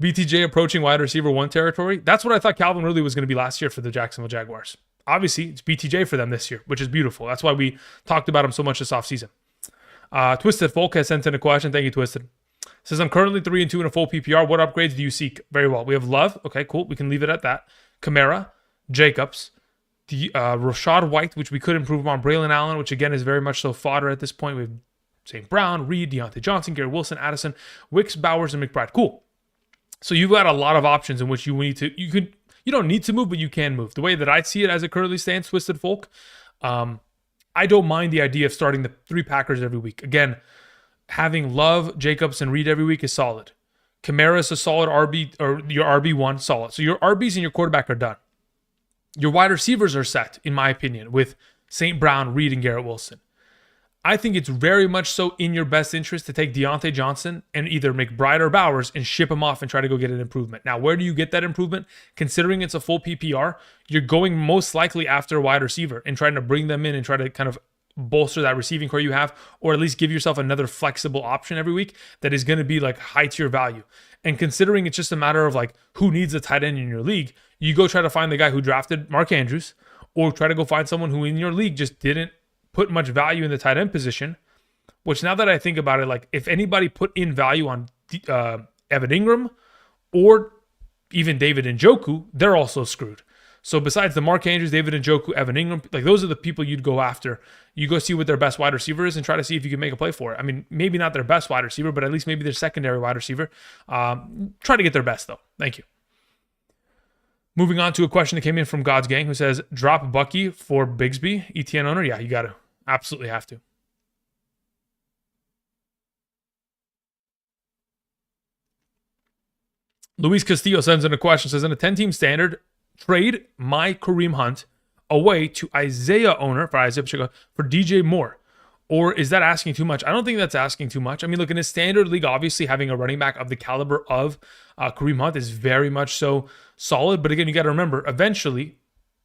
BTJ approaching wide receiver 1 territory. That's what I thought Calvin Ridley was going to be last year for the Jacksonville Jaguars. Obviously, it's BTJ for them this year, which is beautiful. That's why we talked about him so much this offseason. Twisted Folk has sent in a question. Thank you, Twisted. Says, I'm currently 3-2 in a full PPR. What upgrades do you seek? Very well. We have Love. Okay, cool. We can leave it at that. Kamara, Jacobs, the Rashad White, which we could improve on. Braylon Allen, which again is very much so fodder at this point. We have St. Brown, Reed, Deontay Johnson, Garrett Wilson, Addison, Wicks, Bowers, and McBride. Cool. So you've got a lot of options in which you don't need to move, but you can move. The way that I see it as it currently stands, Twisted Folk, I don't mind the idea of starting the 3 Packers every week. Again, having Love, Jacobs, and Reed every week is solid. Kamara is a solid RB, or your RB1, solid. So your RBs and your quarterback are done. Your wide receivers are set, in my opinion, with St. Brown, Reed, and Garrett Wilson. I think it's very much so in your best interest to take Deontay Johnson and either McBride or Bowers and ship him off and try to go get an improvement. Now, where do you get that improvement? Considering it's a full PPR, you're going most likely after a wide receiver and trying to bring them in and try to kind of bolster that receiving core you have, or at least give yourself another flexible option every week that is going to be like high tier value. And considering it's just a matter of like who needs a tight end in your league, you go try to find the guy who drafted Mark Andrews, or try to go find someone who in your league just didn't put much value in the tight end position, which now that I think about it, like if anybody put in value on Evan Ingram or even David Njoku, they're also screwed. So besides the Mark Andrews, David Njoku, Evan Ingram, like those are the people you'd go after. You go see what their best wide receiver is and try to see if you can make a play for it. I mean, maybe not their best wide receiver, but at least maybe their secondary wide receiver. Try to get their best though. Thank you. Moving on to a question that came in from God's Gang, who says, drop Bucky for Bigsby, ETN owner? Yeah, you got to. Absolutely have to. Luis Castillo sends in a question, says, in a 10-team standard, trade my Kareem Hunt away to Isaiah owner for Isaiah Pacheco for DJ Moore. Or is that asking too much? I don't think that's asking too much. I mean, look, in a standard league, obviously having a running back of the caliber of Kareem Hunt is very much so solid. But again, you got to remember, eventually,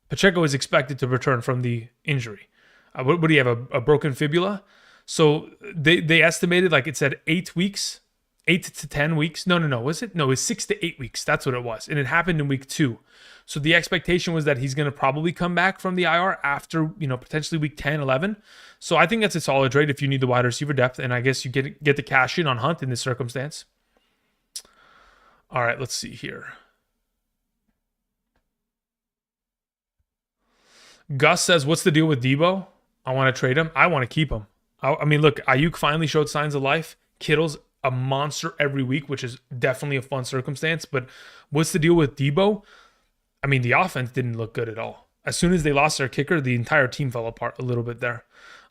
Pacheco is expected to return from the injury. What do you have, a broken fibula? So they estimated, like it said, 8 weeks, 8 to 10 weeks. No, was it? No, it was 6 to 8 weeks. That's what it was. And it happened in week 2. So the expectation was that he's going to probably come back from the IR after, potentially week 10, 11. So I think that's a solid trade if you need the wide receiver depth. And I guess you get the cash in on Hunt in this circumstance. All right, let's see here. Gus says, what's the deal with Debo? I want to trade him. I want to keep him. I mean, look, Ayuk finally showed signs of life. Kittle's a monster every week, which is definitely a fun circumstance. But what's the deal with Debo? I mean, the offense didn't look good at all. As soon as they lost their kicker, the entire team fell apart a little bit there.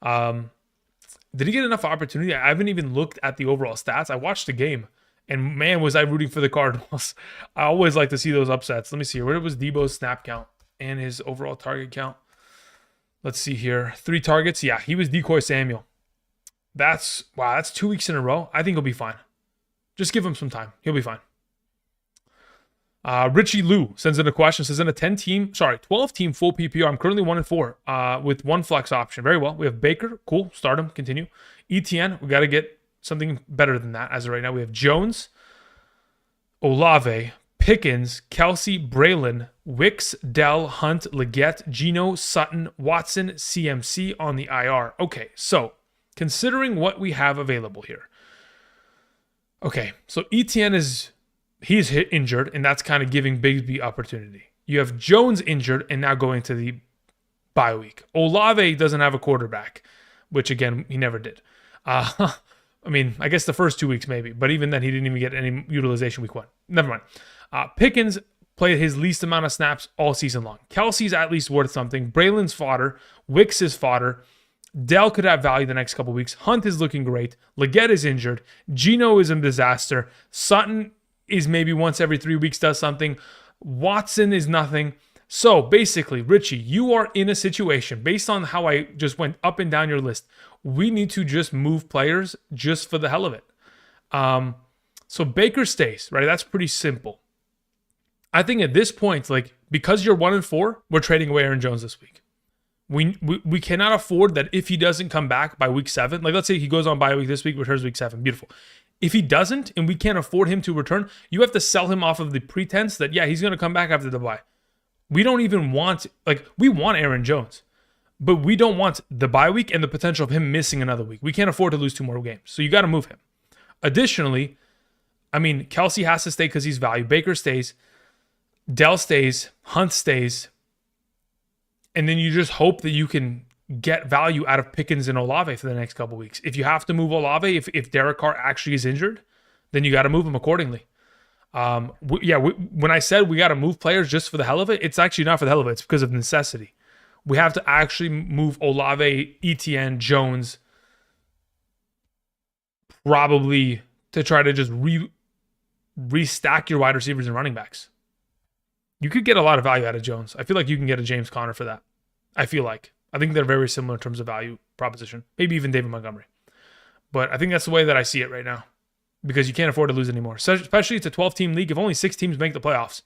Did he get enough opportunity? I haven't even looked at the overall stats. I watched the game, and man, was I rooting for the Cardinals. I always like to see those upsets. Let me see here. Where was Debo's snap count? and his overall target count. Let's see here. 3 targets. Yeah, he was Decoy Samuel. That's 2 weeks in a row. I think he'll be fine. Just give him some time. He'll be fine. Richie Lou sends in a question. Says in a 12-team full PPR, I'm currently 1-4 with 1 flex option. Very well. We have Baker. Cool. Start him. Continue. ETN. We got to get something better than that as of right now. We have Jones, Olave, Pickens, Kelsey, Braylon, Wicks, Dell, Hunt, Leggett, Geno, Sutton, Watson, CMC on the IR. Okay, so considering what we have available here. Okay, so ETN he's injured, and that's kind of giving Bigsby opportunity. You have Jones injured and now going to the bye week. Olave doesn't have a quarterback, which again, he never did. I mean, I guess the first 2 weeks maybe, but even then he didn't even get any utilization week 1. Never mind. Pickens played his least amount of snaps all season long. Kelsey's at least worth something. Braylon's fodder. Wicks is fodder. Dell could have value the next couple weeks. Hunt is looking great. Leggett is injured. Geno is a disaster. Sutton is maybe once every 3 weeks does something. Watson is nothing. So basically, Richie, you are in a situation based on how I just went up and down your list. We need to just move players just for the hell of it. So Baker stays, right? That's pretty simple. I think at this point, like, because you're 1-4, we're trading away Aaron Jones this week. We cannot afford that if he doesn't come back by week 7. Like, let's say he goes on bye week this week, returns week 7. Beautiful. If he doesn't, and we can't afford him to return, you have to sell him off of the pretense that, yeah, he's going to come back after the bye. We don't even want, we want Aaron Jones, but we don't want the bye week and the potential of him missing another week. We can't afford to lose 2 more games. So you got to move him. Additionally, I mean, Kelsey has to stay because he's value. Baker stays. Dell stays. Hunt stays. And then you just hope that you can get value out of Pickens and Olave for the next couple weeks. If you have to move Olave, if Derek Carr actually is injured, then you got to move him accordingly. When I said we got to move players just for the hell of it, it's actually not for the hell of it. It's because of necessity. We have to actually move Olave, ETN, Jones, probably to try to just restack your wide receivers and running backs. You could get a lot of value out of Jones. I feel like you can get a James Conner for that. I think they're very similar in terms of value proposition. Maybe even David Montgomery. But I think that's the way that I see it right now. Because you can't afford to lose anymore. So especially it's a 12-team league. If only 6 teams make the playoffs.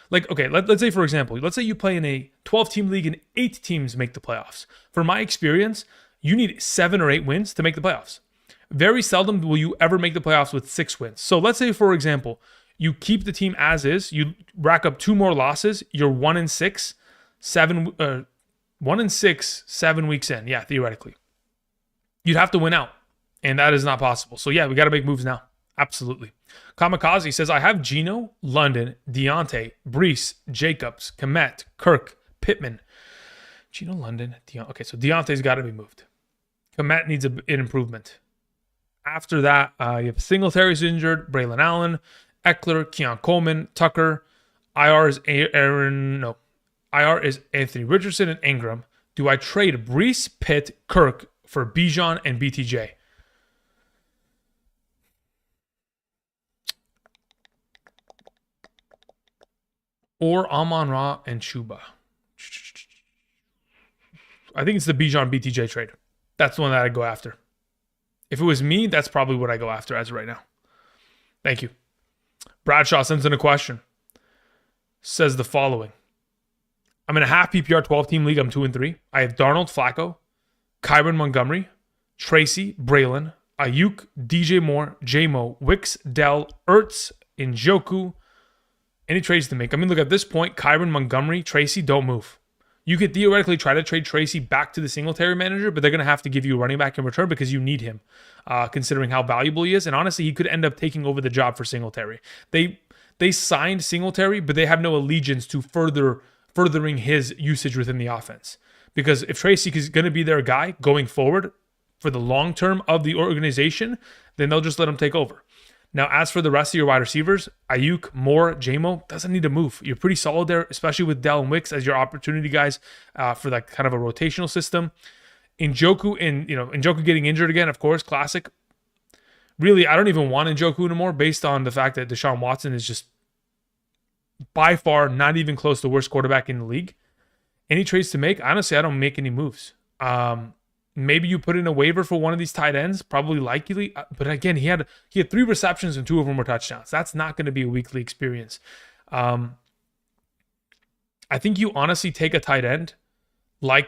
Like, okay, let's say, for example, let's say you play in a 12-team league and 8 teams make the playoffs. For my experience, you need 7 or 8 wins to make the playoffs. Very seldom will you ever make the playoffs with 6 wins. So let's say, for example, you keep the team as is. You rack up 2 more losses. You're 1-6, 7 weeks in. Yeah, theoretically. You'd have to win out. And that is not possible. So yeah, we got to make moves now. Absolutely. Kamikaze says, I have Geno, London, Deontay, Brees, Jacobs, Komet, Kirk, Pittman. Geno, London, Deontay. Okay, so Deontay's got to be moved. Komet needs an improvement. After that, you have Singletary's injured, Braylon Allen, Eckler, Keon Coleman, Tucker. IR is Anthony Richardson and Ingram. Do I trade Brees, Pitt, Kirk for Bijan and BTJ? Or Amon-Ra and Chuba. I think it's the Bijan BTJ trade. That's the one that I'd go after. If it was me, that's probably what I go after as of right now. Thank you. Bradshaw sends in a question. Says the following. I'm in a half PPR 12-team league. I'm 2-3. I have Darnold, Flacco, Kyron Montgomery, Tracy, Braylon, Ayuk, DJ Moore, J-Mo, Wicks, Dell, Ertz, Njoku. Any trades to make? I mean, look, at this point, Kyron Montgomery, Tracy, don't move. You could theoretically try to trade Tracy back to the Singletary manager, but they're going to have to give you a running back in return because you need him, considering how valuable he is. And honestly, he could end up taking over the job for Singletary. They signed Singletary, but they have no allegiance to furthering his usage within the offense. Because if Tracy is going to be their guy going forward for the long term of the organization, then they'll just let him take over. Now, as for the rest of your wide receivers, Ayuk, Moore, J-Mo, doesn't need to move. You're pretty solid there, especially with Dell and Wicks as your opportunity guys for that kind of a rotational system. Njoku getting injured again, of course, classic. Really, I don't even want Njoku anymore based on the fact that Deshaun Watson is just by far not even close to the worst quarterback in the league. Any trades to make? Honestly, I don't make any moves. Maybe you put in a waiver for one of these tight ends, probably likely. But again, he had 3 receptions and 2 of them were touchdowns. That's not going to be a weekly experience. I think you honestly take a tight end. I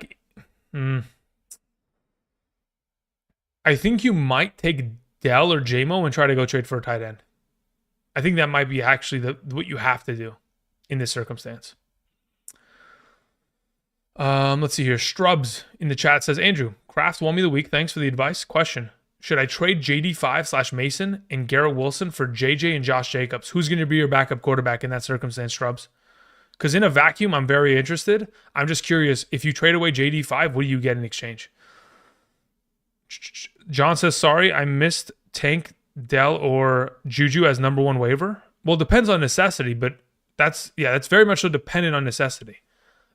think you might take Dell or JMO and try to go trade for a tight end. I think that might be actually what you have to do in this circumstance. Let's see here. Strubs in the chat says, Andrew, Kraft won me the week. Thanks for the advice. Question. Should I trade JD5/Mason and Garrett Wilson for JJ and Josh Jacobs? Who's going to be your backup quarterback in that circumstance, Strubs? Because in a vacuum, I'm very interested. I'm just curious, if you trade away JD5, what do you get in exchange? John says, sorry, I missed Tank, Dell, or Juju as number 1 waiver. Well, it depends on necessity, but that's very much so dependent on necessity.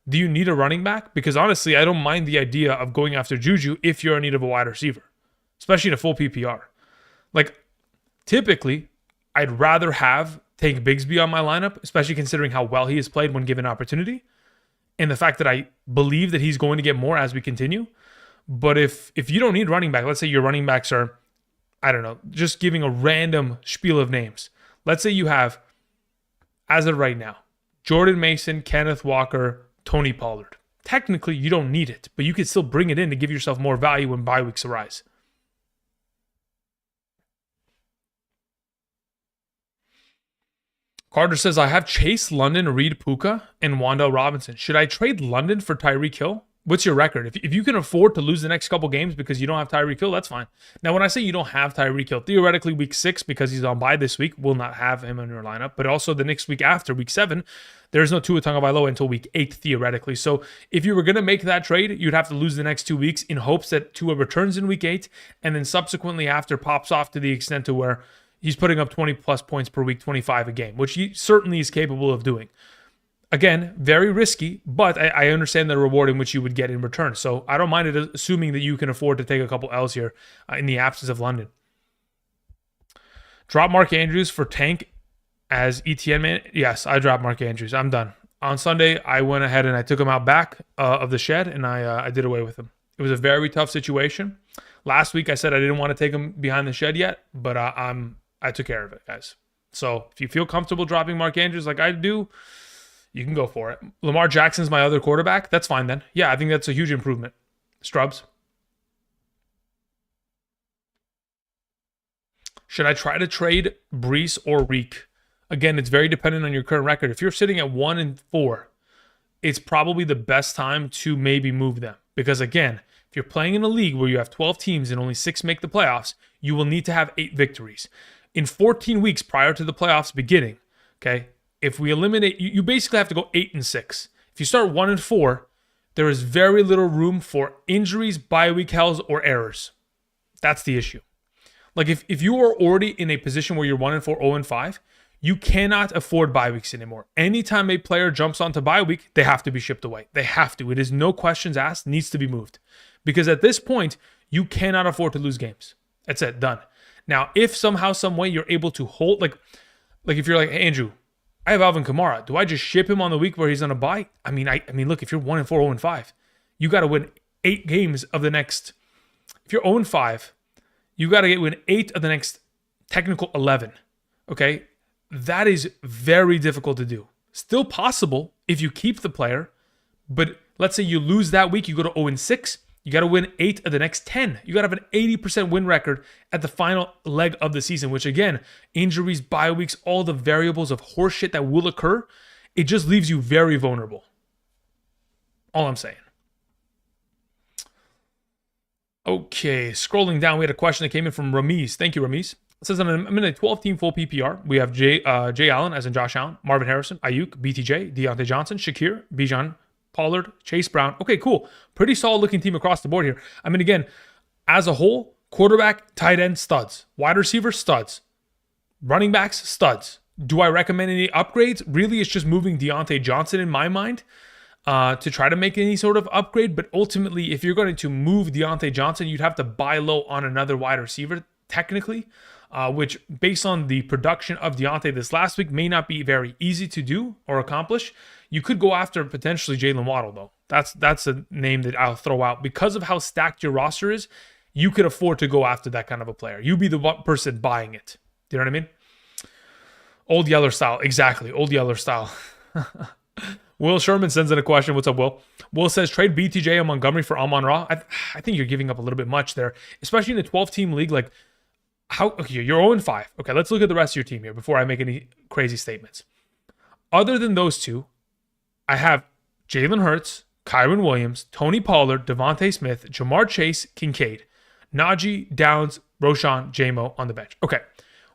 Do you need a running back? Because honestly, I don't mind the idea of going after Juju if you're in need of a wide receiver, especially in a full PPR. Like, typically, I'd rather have Tank Bigsby on my lineup, especially considering how well he has played when given opportunity, and the fact that I believe that he's going to get more as we continue. But if you don't need running back, let's say your running backs are, I don't know, just giving a random spiel of names. Let's say you have, as of right now, Jordan Mason, Kenneth Walker, Tony Pollard. Technically, you don't need it, but you can still bring it in to give yourself more value when bye weeks arise. Carter says, I have Chase, London, Reed Puka, and Wan'Dale Robinson. Should I trade London for Tyreek Hill? What's your record? If you can afford to lose the next couple games because you don't have Tyreek Hill, that's fine. Now, when I say you don't have Tyreek Hill, theoretically week 6, because he's on bye this week, will not have him in your lineup. But also the next week after, week 7, there's no Tua Tagovailoa until week 8, theoretically. So if you were going to make that trade, you'd have to lose the next 2 weeks in hopes that Tua returns in week 8, and then subsequently after pops off to the extent to where he's putting up 20-plus points per week, 25 a game, which he certainly is capable of doing. Again, very risky, but I understand the reward in which you would get in return. So I don't mind it, assuming that you can afford to take a couple L's here in the absence of London. Drop Mark Andrews for Tank as ETN man. Yes, I dropped Mark Andrews. I'm done. On Sunday, I went ahead and I took him out back of the shed, and I did away with him. It was a very tough situation. Last week, I said I didn't want to take him behind the shed yet, but I took care of it, guys. So if you feel comfortable dropping Mark Andrews like I do, you can go for it. Lamar Jackson's my other quarterback. That's fine then. Yeah, I think that's a huge improvement. Strubs. Should I try to trade Brees or Reek? Again, it's very dependent on your current record. If you're sitting at 1-4, it's probably the best time to maybe move them. Because again, if you're playing in a league where you have 12 teams and only 6 make the playoffs, you will need to have 8 victories. In 14 weeks prior to the playoffs beginning, okay, if we eliminate, you basically have to go 8-6. If you start 1-4, there is very little room for injuries, bye week hells, or errors. That's the issue. Like if you are already in a position where you're 1-4, 0-5, you cannot afford bye weeks anymore. Anytime a player jumps onto bye week, they have to be shipped away. They have to. It is no questions asked, needs to be moved. Because at this point, you cannot afford to lose games. That's it, done. Now, if somehow, some way you're able to hold, like if you're like, hey, Andrew, I have Alvin Kamara. Do I just ship him on the week where he's on a bye? I mean, look, if you're 1-4, 0-5, you got to win 8 games of the next. If you're 0-5, you got to win 8 of the next technical 11. Okay, that is very difficult to do. Still possible if you keep the player, but let's say you lose that week, you go to 0-6. You got to win 8 of the next 10. You got to have an 80% win record at the final leg of the season, which again, injuries, bye weeks, all the variables of horseshit that will occur, it just leaves you very vulnerable. All I'm saying. Okay, scrolling down, we had a question that came in from Ramiz. Thank you, Ramiz. It says, I'm in a 12-team full PPR. We have Jay Allen, as in Josh Allen, Marvin Harrison, Ayuk, BTJ, Deontay Johnson, Shakir, Bijan, Pollard, Chase Brown. Okay, cool. Pretty solid looking team across the board here. I mean, again, as a whole, quarterback, tight end, studs. Wide receiver, studs. Running backs, studs. Do I recommend any upgrades? Really, it's just moving Deontay Johnson in my mind to try to make any sort of upgrade. But ultimately, if you're going to move Deontay Johnson, you'd have to buy low on another wide receiver, technically, which based on the production of Deontay this last week may not be very easy to do or accomplish. You could go after potentially Jalen Waddle, though. That's a name that I'll throw out. Because of how stacked your roster is, you could afford to go after that kind of a player. You be the one person buying it. Do you know what I mean? Old Yeller style. Exactly. Old Yeller style. Will Sherman sends in a question. What's up, Will? Will says, trade BTJ and Montgomery for Amon-Ra. I think you're giving up a little bit much there, especially in a 12-team league. Like, okay, you're 0-5. Okay, let's look at the rest of your team here before I make any crazy statements. Other than those two, I have Jalen Hurts, Kyron Williams, Tony Pollard, Devontae Smith, Jamar Chase, Kincaid, Najee, Downs, Roshan, J-Mo on the bench. Okay.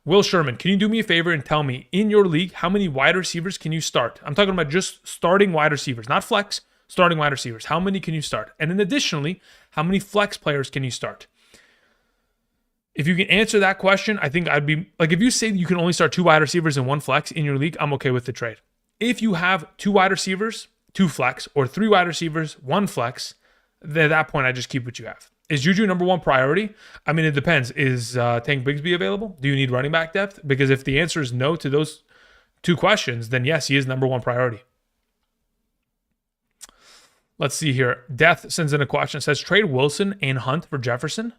Will Sherman, can you do me a favor and tell me, in your league, how many wide receivers can you start? I'm talking about just starting wide receivers, not flex, starting wide receivers. How many can you start? And then additionally, how many flex players can you start? If you can answer that question, I think I'd be, like, if you say you can only start 2 wide receivers and 1 flex in your league, I'm okay with the trade. If you have 2 wide receivers, 2 flex, or 3 wide receivers, 1 flex, then at that point, I just keep what you have. Is Juju number 1 priority? I mean, it depends. Is Tank Bigsby available? Do you need running back depth? Because if the answer is no to those 2 questions, then yes, he is number 1 priority. Let's see here. Death sends in a question. It says, trade Wilson and Hunt for Jefferson.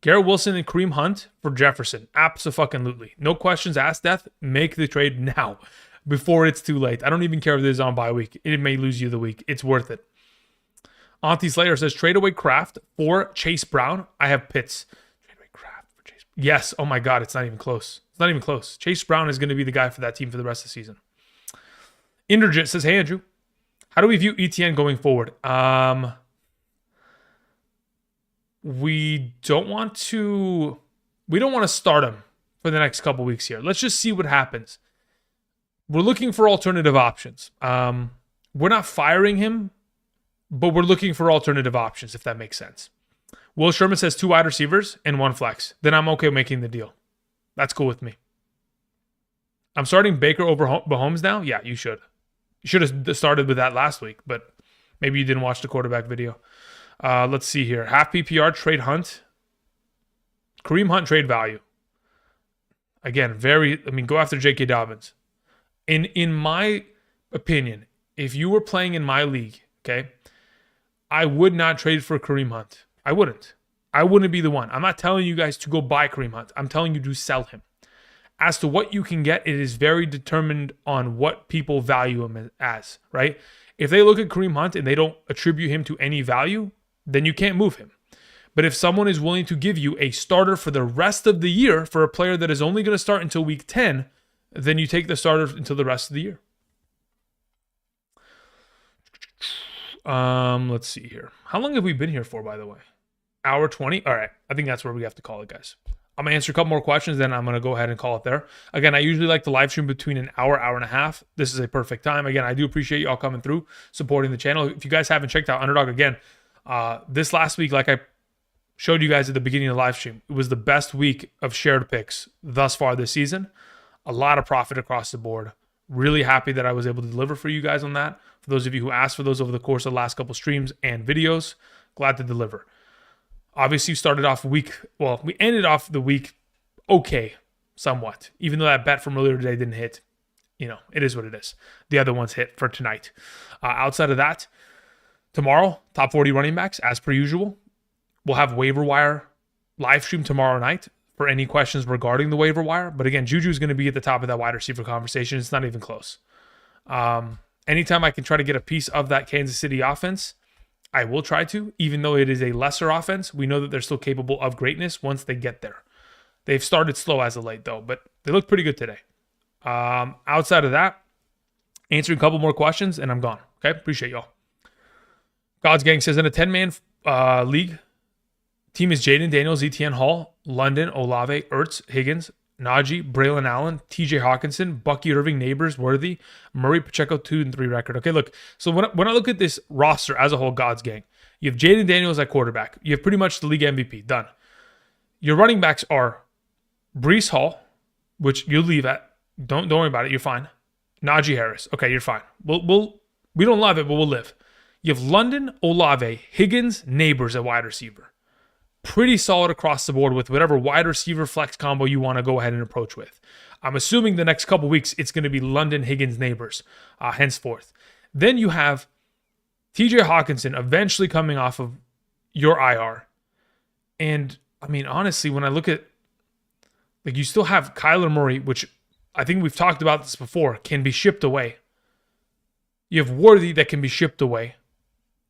Garrett Wilson and Kareem Hunt for Jefferson. Abso-fucking-lutely. No questions asked, Death. Make the trade now before it's too late. I don't even care if this is on bye week. It may lose you the week. It's worth it. Auntie Slayer says, trade away Kraft for Chase Brown. I have Pitts. Trade away Kraft for Chase Brown. Yes. Oh my God. It's not even close. It's not even close. Chase Brown is going to be the guy for that team for the rest of the season. Inderjit says, hey, Andrew. How do we view ETN going forward? We don't want to start him for the next couple weeks here. Let's just see what happens. We're looking for alternative options. We're not firing him, but we're looking for alternative options, if that makes sense. Will Sherman says 2 wide receivers and 1 flex. Then I'm okay making the deal. That's cool with me. I'm starting Baker over Mahomes now? Yeah, you should. You should have started with that last week, but maybe you didn't watch the quarterback video. Let's see here. Half PPR, trade Hunt. Kareem Hunt, trade value. Again, go after J.K. Dobbins. In my opinion, if you were playing in my league, okay, I would not trade for Kareem Hunt. I wouldn't. I wouldn't be the one. I'm not telling you guys to go buy Kareem Hunt. I'm telling you to sell him. As to what you can get, it is very determined on what people value him as, right? If they look at Kareem Hunt and they don't attribute him to any value, then you can't move him. But if someone is willing to give you a starter for the rest of the year for a player that is only going to start until week 10, then you take the starter until the rest of the year. Let's see here. How long have we been here for, by the way? Hour 20? All right. I think that's where we have to call it, guys. I'm going to answer a couple more questions, then I'm going to go ahead and call it there. Again, I usually like to live stream between an hour, hour and a half. This is a perfect time. Again, I do appreciate you all coming through, supporting the channel. If you guys haven't checked out Underdog, again, this last week, like I showed you guys at the beginning of the live stream, it was the best week of shared picks thus far this season. A lot of profit across the board. Really happy that I was able to deliver for you guys on that. For those of you who asked for those over the course of the last couple streams and videos, glad to deliver. Obviously, we ended off the week okay, somewhat. Even though that bet from earlier today didn't hit, it is what it is. The other ones hit for tonight. Outside of that, tomorrow, top 40 running backs, as per usual. We'll have waiver wire live stream tomorrow night for any questions regarding the waiver wire. But again, Juju is going to be at the top of that wide receiver conversation. It's not even close. Anytime I can try to get a piece of that Kansas City offense, I will try to, even though it is a lesser offense. We know that they're still capable of greatness once they get there. They've started slow as of late, though, but they look pretty good today. Outside of that, answering a couple more questions, and I'm gone. Okay? Appreciate y'all. God's Gang says, in a 10-man league, team is Jaden Daniels, Etienne Hall, London, Olave, Ertz, Higgins, Najee, Braylon Allen, TJ Hawkinson, Bucky Irving, Neighbors, Worthy, Murray, Pacheco, 2-3 record. Okay, look. So when I look at this roster as a whole, God's Gang, you have Jaden Daniels at quarterback. You have pretty much the league MVP. Done. Your running backs are Breece Hall, which you leave at. Don't worry about it. You're fine. Najee Harris. Okay, you're fine. We don't love it, but we'll live. You have London, Olave, Higgins, Neighbors at wide receiver. Pretty solid across the board with whatever wide receiver flex combo you want to go ahead and approach with. I'm assuming the next couple weeks it's going to be London, Higgins, Neighbors henceforth. Then you have TJ Hawkinson eventually coming off of your IR. And I mean, honestly, when I look at, like, you still have Kyler Murray, which I think we've talked about this before, can be shipped away. You have Worthy that can be shipped away.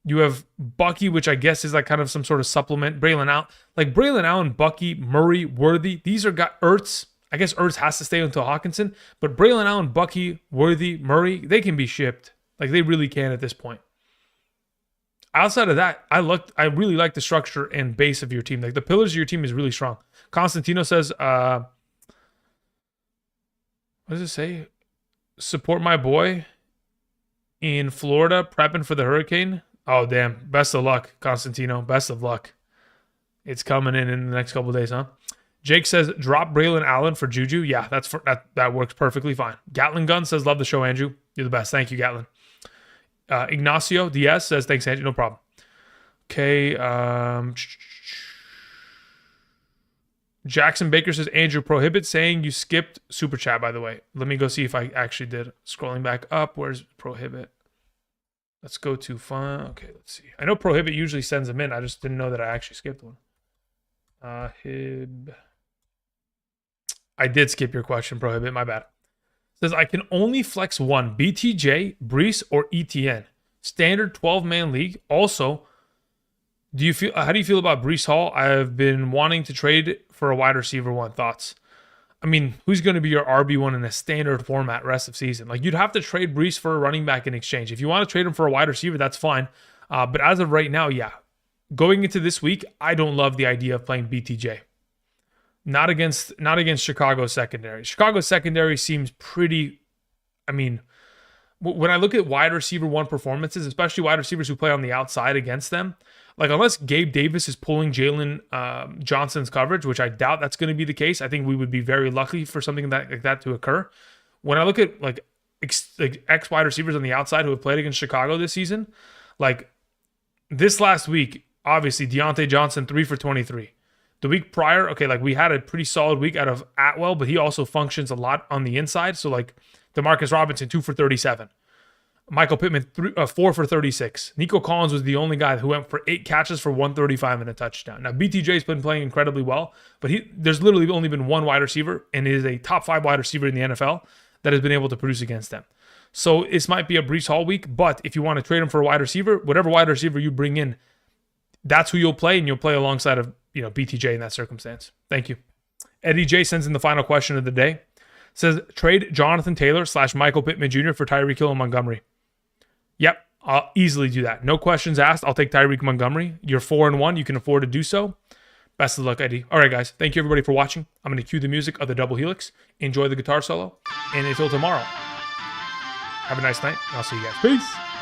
You have Bucky, which I guess is like kind of some sort of supplement. Braylon Allen, Bucky, Murray, Worthy. These are got Ertz. I guess Ertz has to stay until Hawkinson. But Braylon Allen, Bucky, Worthy, Murray, they can be shipped. Like, they really can at this point. Outside of that, I really like the structure and base of your team. Like, the pillars of your team is really strong. Constantino says, what does it say? Support my boy in Florida prepping for the hurricane. Oh, damn. Best of luck, Constantino. Best of luck. It's coming in the next couple of days, huh? Jake says, drop Braylon Allen for Juju. Yeah, that works perfectly fine. Gatlin Gun says, love the show, Andrew. You're the best. Thank you, Gatlin. Ignacio Diaz says, thanks, Andrew. No problem. Okay. Jackson Baker says, Andrew, prohibit saying you skipped Super Chat, by the way. Let me go see if I actually did. Scrolling back up. Where's prohibit? Let's go to fun. Okay, let's see. I know Prohibit usually sends them in. I just didn't know that I actually skipped one. Hib. I did skip your question, Prohibit. My bad. Says, I can only flex one. BTJ, Brees, or ETN. Standard 12-man league. Also, how do you feel about Brees Hall? I've been wanting to trade for a wide receiver one. Thoughts? I mean, who's going to be your RB1 in a standard format rest of season? Like, you'd have to trade Brees for a running back in exchange. If you want to trade him for a wide receiver, that's fine. But as of right now, yeah. Going into this week, I don't love the idea of playing BTJ. Not against Chicago's secondary. Chicago's secondary seems pretty, I mean, when I look at wide receiver one performances, especially wide receivers who play on the outside against them, like, unless Gabe Davis is pulling Jalen Johnson's coverage, which I doubt that's going to be the case, I think we would be very lucky for something like that to occur. When I look at like ex wide receivers on the outside who have played against Chicago this season, like this last week, obviously Deontay Johnson 3 for 23. The week prior, okay, like we had a pretty solid week out of Atwell, but he also functions a lot on the inside. So like Demarcus Robinson 2 for 37. Michael Pittman 4 for 36. Nico Collins was the only guy who went for 8 catches for 135 and a touchdown. Now, BTJ's been playing incredibly well, but there's literally only been one wide receiver, and it is a top 5 wide receiver in the NFL that has been able to produce against them. So this might be a Brees Hall week, but if you want to trade him for a wide receiver, whatever wide receiver you bring in, that's who you'll play, and you'll play alongside of BTJ in that circumstance. Thank you. Eddie J sends in the final question of the day. Says, trade Jonathan Taylor / Michael Pittman Jr. for Tyreek Hill and Montgomery. Yep, I'll easily do that. No questions asked. I'll take Tyreek Montgomery. You're 4-1. You can afford to do so. Best of luck, Eddie. All right, guys. Thank you, everybody, for watching. I'm going to cue the music of the double helix. Enjoy the guitar solo. And until tomorrow, have a nice night. And I'll see you guys. Peace.